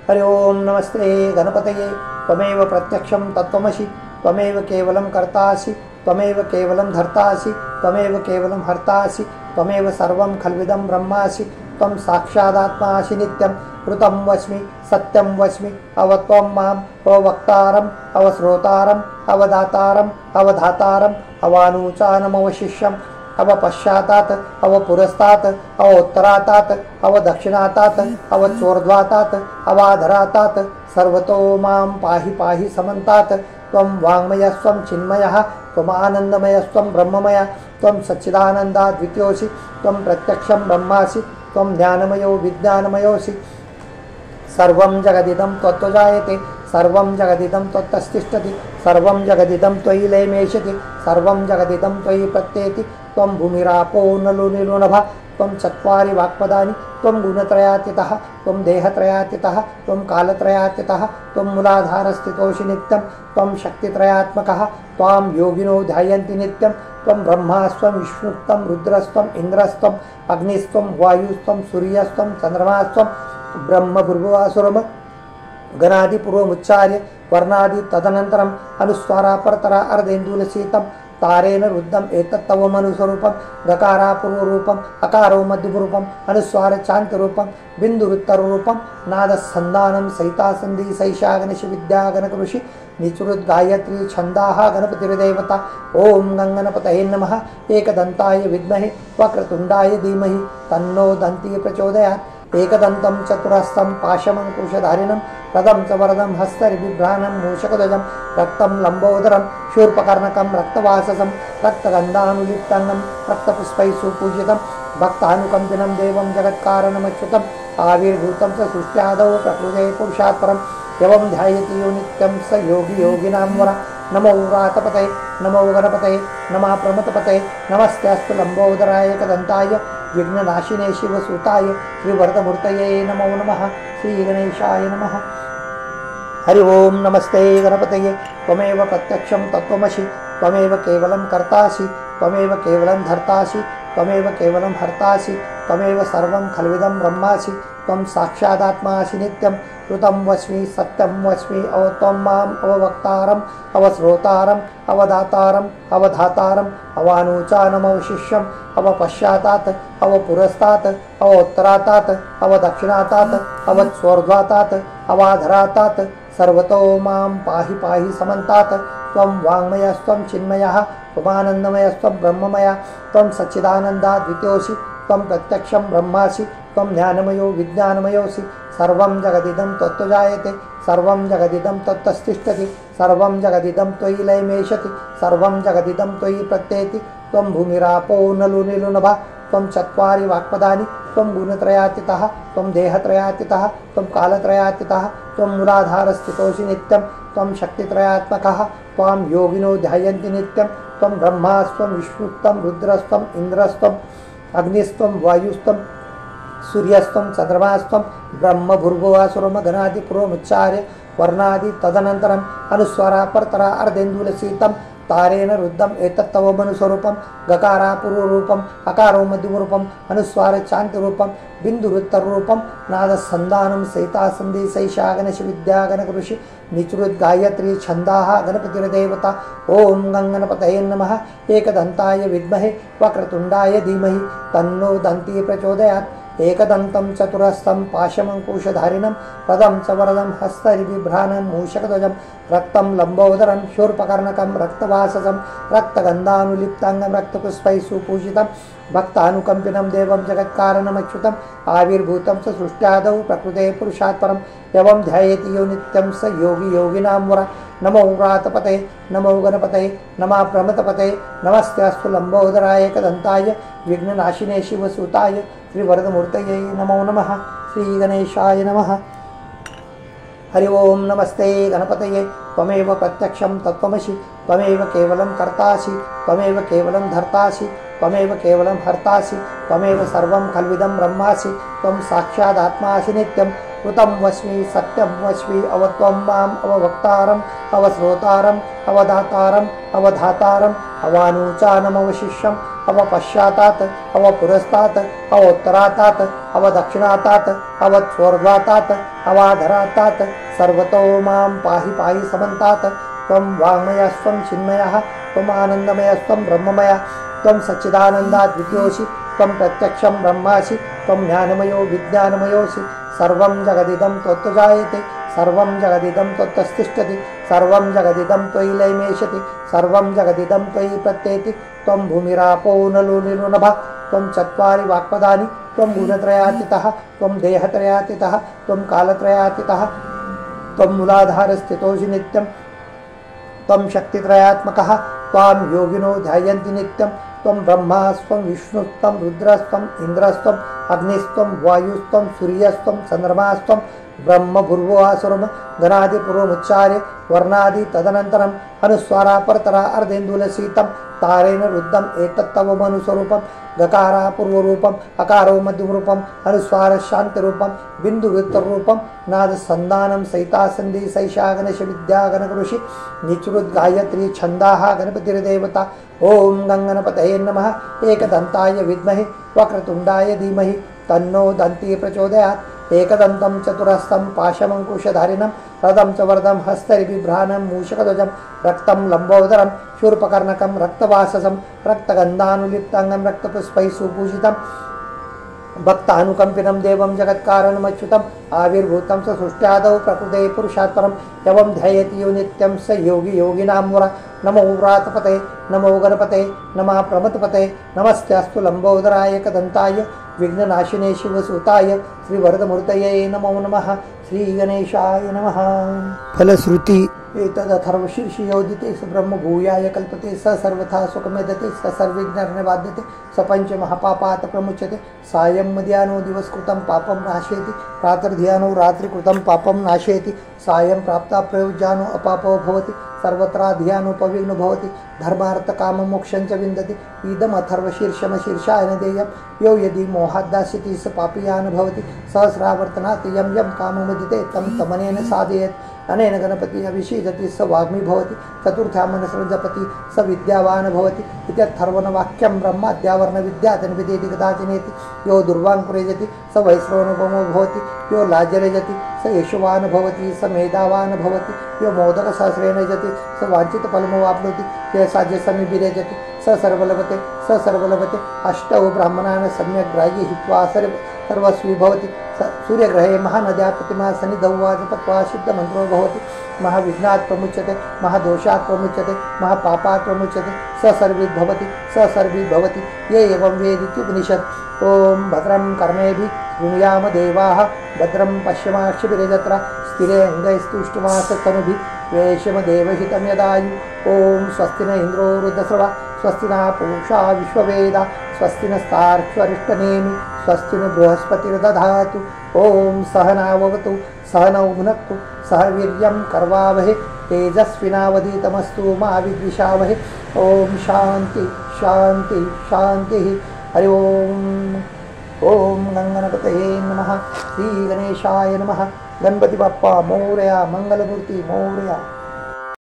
हरि ओं नमस्ते गणपतये त्वमेव प्रत्यक्षं तत्त्वमसि त्वमेव केवलं कर्तासि त्वमेव केवलं धर्तासि त्वमेव केवलं हर्तासि त्वमेव सर्वं खल्विदं ब्रह्मासि त्वं साक्षादात्मासि नित्यं ऋतं वस्मि सत्यं वस्मि अवत्वं माम् अवक्तारम् अवश्रोतारम् अवदातारम् अवधातारम् अवानूचानमवशिष्यम् अवपश्चातात् अवपुरस्तात् अवोत्तरातात् अवदक्षिणातात् अवचोर्ध्वातात् अवाधरातात् सर्वतो मां पाहि पाहि समन्तात् त्वं वाङ्मयस्त्वं चिन्मयः त्वमानन्दमयस्त्वं ब्रह्ममय त्वं सच्चिदानन्दाद्वितीयोऽसि त्वं प्रत्यक्षं ब्रह्मासि त्वं ज्ञानमयो विज्ञानमयोऽसि सर्वं जगदिदं त्वत्तजायते सर्वं जगदिदं त्वत्तस्तिष्ठति सर्वं जगदिदं त्वयि लयमेशति सर्वं जगदिदं त्वयि प्रत्येति त्वं भूमिरापो नलो निरुनभः त्वं चत्वारि वाक्पदानि त्वं गुणत्रयातीतः त्वं देहत्रयातीतः त्वं कालत्रयातीतः त्वं मूलाधारस्थितोऽसि नित्यं त्वं शक्तित्रयात्मकः त्वां योगिनो ध्यायन्ति नित्यं त्वं ब्रह्मास्त्वं विष्णुस्त्वं रुद्रस्त्वं इन्द्रस्त्वं अग्निस्त्वं वायुस्त्वं सूर्यस्त्वं चन्द्रमास्त्वं ब्रह्म भूर्भुवस्वरं गणादिपूर्वमुच्चार्य वर्णादि तदनन्तरम् अनुस्वारापरतरा अर्धेन्दुलसीतं तारेण रुद्धम् एतत्तव मनुस्वरूपं गकारा पूर्वरूपम् अकारो मध्यमरूपम् अनुस्वार चान्त्यरूपं बिन्दुवृत्तरूपं नादसन्धानं सहितासन्धि सैषा गणेशविद्या गणकऋषि निचुरुद्गायत्री छन्दाः गणपतिर्देवता ॐ गङ्गणपतये नमः एकदन्ताय विद्महे वक्रतुण्डाय धीमहि तन्नो दन्ती प्रचोदयात् एकदन्तं चतुरस्तं पाशमङ्कुशधारिणं रदं च वरदं हस्तरिबिभ्राणं मूषकध्वजं रक्तं लम्बोदरं शूर्पकर्णकं रक्तवाससं रक्तगन्धानुलिप्ताङ्गं रक्तपुष्पैः सुपूजितं भक्तानुकम्पिनं देवं जगत्कारणमच्युतम् आविर्भूतं च सृष्ट्यादौ प्रकृते पुरुषात् परं यवं ध्यायति यो नित्यं स योगी योगिनां वरा नमो व्रातपतये नमो गणपतये नमः प्रमथपतये नमस्तेऽस्तु लम्बोदराय एकदन्ताय विघ्ननाशिने शिवसुताय श्रीवरदमूर्तये नमो नमः श्रीगणेशाय नमः। हरि ओं नमस्ते गणपतये त्वमेव प्रत्यक्षं तत्त्वमसि त्वमेव केवलं कर्तासि त्वमेव केवलं धर्तासि त्वमेव केवलं हर्तासि त्वमेव सर्वं खल्विदं ब्रह्मासि त्वं साक्षादात्मासि नित्यं ऋतं वस्मि सत्यं वस्मि अवत्वं माम् अववक्तारम् अवश्रोतारम् अवदातारम् अवधातारम् अवानूचानमवशिष्यम् अवपश्चातात् अवपुरस्तात् अवोत्तरातात् अवदक्षिणातात् अवस्वर्ध्वातात् अवाधरातात् सर्वतो मां पाहि पाहि समन्तात् त्वं वाङ्मयस्त्वं चिन्मयः त्वमानन्दमयस्त्वं ब्रह्ममय त्वं सच्चिदानन्दाद्वितीयोऽसि त्वं प्रत्यक्षं ब्रह्मासि त्वं ज्ञानमयो विज्ञानमयोऽसि सर्वं जगदिदं त्वत्तजायते सर्वं जगदिदं त्वत्तस्तिष्ठति सर्वं जगदिदं त्वयि लयमेशति सर्वं जगदिदं त्वयि प्रत्येति त्वं भूमिरापो नलो निरुनभः त्वं चत्वारि वाक्पदानि त्वं गुणत्रयातीतः त्वं देहत्रयातीतः त्वं कालत्रयातीतः त्वं मूलाधारस्थितोऽसि नित्यं त्वं शक्तित्रयात्मकः त्वां योगिनो ध्यायन्ति नित्यं त्वं ब्रह्मास्त्वं विष्णुस्त्वं रुद्रस्त्वं इन्द्रस्त्वं अग्निस्त्वं वायुस्त्वं सूर्यस्त्वं चंद्रमास्त्वं ब्रह्म भूर्भुवस्वरम गणादि पूर्वमुच्चार्य वर्णादि तदनन्तरम् अनुस्वारा परतरा अर्धेन्दुलसीतं तारेण रुद्धम एतत्तव मनुस्वरूपम गकारा पूर्वरूपम अकारो मध्यमरूपम अनुस्वार चांत्यरूपम बिंदुरुत्तररूपम नादसंधानं सहिता संधि सैषा गणेश विद्या गणकृषि निचृत गायत्री छंदाः गणपतिर्देवता ओम गंगणपतये नमः एकदंताय विद्महे वक्रतुंडाय धीमहि तन्नो दन्ती प्रचोदयात् एकदन्तं चतुरस्तं पाशमंकुशधारिणं पदं च वरदं हस्तरिबिभ्राणं मूषकध्वजं रक्तं लंबोदरं शूर्पकर्णकं रक्तवाससं रक्तगन्धानुलिप्ताङ्गं रक्तपुष्पैः सुपूजितं भक्तानुकम्पिनं देवं जगत्कारणमच्युतम् आविर्भूतं च सृष्ट्यादौ प्रकृते पुरुषात् परं यवं ध्यायेति यो नित्यं स योगी योगिनां वरा नमो व्रातपते नमो गणपतये नमः प्रमथपते नमस्तेऽस्तु लंबोदराय एकदन्ताय विघ्ननाशिने शिवसुताय श्रीवरदमूर्तये नमो नमः श्रीगणेशाय नमः। हरि ओम नमस्ते गणपतये त्वमेव प्रत्यक्षं तत्त्वमसि त्वमेव केवलं कर्तासि त्वमेव केवलं धर्तासि त्वमेव केवलं हर्तासि त्वमेव सर्वं खल्विदं ब्रह्मासि त्वं साक्षादात्मासि नित्यं कृतं वस्मि सत्यं वस्मि अवत्वं माम् अववक्तारम् अवश्रोतारम् अवदातारम् अवधातारम् अवानुचानमवशिष्यम् अवपश्चातात् अवपुरस्तात् अवोत्तरातात् अवदक्षिणातात् अवत्स्वर्ध्वातात् अवाधरातात् सर्वतो मां पाहि पाहि समन्तात् त्वं वाङ्मयस्त्वं चिन्मयः त्वम् आनन्दमयस्त्वं ब्रह्ममयः त्वं सच्चिदानन्दाद्वितीयोऽसि त्वं प्रत्यक्षं ब्रह्मासि त्वं ज्ञानमयो विज्ञानमयोऽसि सर्वं जगदिदं त्वत्तजायते सर्वं जगदिदं त्वत्तस्तिष्ठति सर्वं जगदिदं त्वयि लयमेशति सर्वं जगदिदं त्वयि प्रत्येति त्वं भूमिरापो नलो निरुनभः त्वं चत्वारि वाक्पदानि त्वं गुणत्रयातीतः त्वं देहत्रयातीतः त्वं कालत्रयातीतः त्वं मूलाधारस्थितोऽसि नित्यं त्वं शक्तित्रयात्मकः त्वां योगिनो ध्यायन्ति नित्यं त्वं ब्रह्मास्त्वं विष्णुस्त्वं रुद्रस्त्वं इन्द्रस्त्वं अग्निस्त्वं वायुस्त्वं सूर्यस्त्वं चन्द्रमास्त्वं ब्रह्म भूर्भुवस्वरम गणादि पूर्वमुच्चार्य वर्णादि तदनन्तरम् अनुस्वारा परतरा अर्धेन्दुलसीतं तारेण रुद्धम एतत्तव मनुस्वरूपं गकारा पूर्वरूपम अकारो मध्यमरूपम अनुस्वार शांतिरूपम बिंदुवृत्तरूपम नादसंधानं सहिता संधि सैषा गणेश विद्या गणकृषि निचृत गायत्री छंदाः गणपतिर्देवता ओम गंगणपतये नमः एकदंताय विद्महे वक्रतुंडाय धीमहि तन्नो दन्ती प्रचोदयात् एकदन्तं चतुरस्तं पाशमंकुशधारिणं रदं च वरदं हस्तरिबिभ्राणं मूषकध्वजं रक्तं लंबोदरं शूर्पकर्णकं रक्तवाससं रक्तगन्धानुलिप्ताङ्गं रक्तपुष्पैः सुपूजितं भक्तानुकम्पिनं देवं जगत्कारणमच्युतम् आविर्भूतं स सृष्ट्यादौ प्रकृते पुरुषात् परं यवं ध्यायेति यो नित्यं स योगी योगिनां वरा नमो व्रातपते नमो गणपतये नमः प्रमथपते नमस्तेऽस्तु लंबोदराय एकदन्ताय विघ्ननाशिने शिवसुताय श्रीवरदमूर्तये नमो नमः श्रीगणेशाय नमः। फलश्रुति एतदथर्वशीर्षयोदिते स ब्रह्म भूयाय कल्पते स सर्वथा सुखमेधते स सर्वविघ्नर्निबाध्यते स पंचमहापापात् प्रमुच्यते सायं मध्याह्नो दिवसकृतं पापं नाशयति प्रातर्ध्यानो रात्रिकृतं पापं नाशयति सायं प्राप्ता प्रयोज्यानो अपापो भवति सर्वत्राध्यानोपविघ्नो भवति धर्मार्थकाममोक्षं च विन्दति इदमथर्वशीर्षमशीर्षाय न देयं यो यदि मोहाद्दास्यति स पापीयान् भवति सहस्रावर्तनात् यं यं काममुदिते तं तमनेन साधयेत् अनेन गणपति अभिषेचति स वाग्मी भवति चतुर्थ्यां मनसं जपति स विद्यावान् भवति इत्यर्थर्वणवाक्यं ब्रह्माद्यावर्णविद्यातन्विदेति कदाचिनेति यो दुर्वाङ्कुरेजति स वैश्रवणभौमो भवति यो लाज्यरेजति स यशवान् भवति स मेधावान् भवति यो मोदकसहस्रेण यजति स वाञ्छितफलमवाप्नोति यः साध्यसमिभिरेजति स सर्वलभते अष्टौ ब्राह्मणान् सम्यक् ग्राह्य हित्वा सर्वस्वी भवति सूर्यग्रहे महानद्या प्रतिमा सन्निधौ वाजपत्वा सिद्धमन्त्रो भवति महाविघ्नात् प्रमुच्यते महादोषात् प्रमुच्यते महापापात् प्रमुच्यते स सर्विद् भवति ये एवं वेदित्युपनिषत् ओम भद्रं कर्णेभिः शृणुयाम देवाः भद्रं पश्यमाक्षिभिर्यजत्रा स्थिरे अङ्गैस्तुष्टुवासतनुभिः वेशमदेवहितं यदायु ओम स्वस्ति न इन्द्रो वृद्धस्रवा स्वस्ति न पूषा विश्ववेदा स्वस्ति नस्तार्क्ष्वरिष्टनेमि स्वस्ति न बृहस्पतिर्दधातु ओम सहनाववतु सहनौ भुनक्तु सह वीर्यं कर्वावहे तेजस्विनावधीतमस्तु मा विद्विषावहे ओम शांति शांति शांति हरि ओम. ओम गंगणपतये नमः. श्री गणेशाय नमः. गणपति बाप्पा मोरया. मंगलमूर्ती मोरया.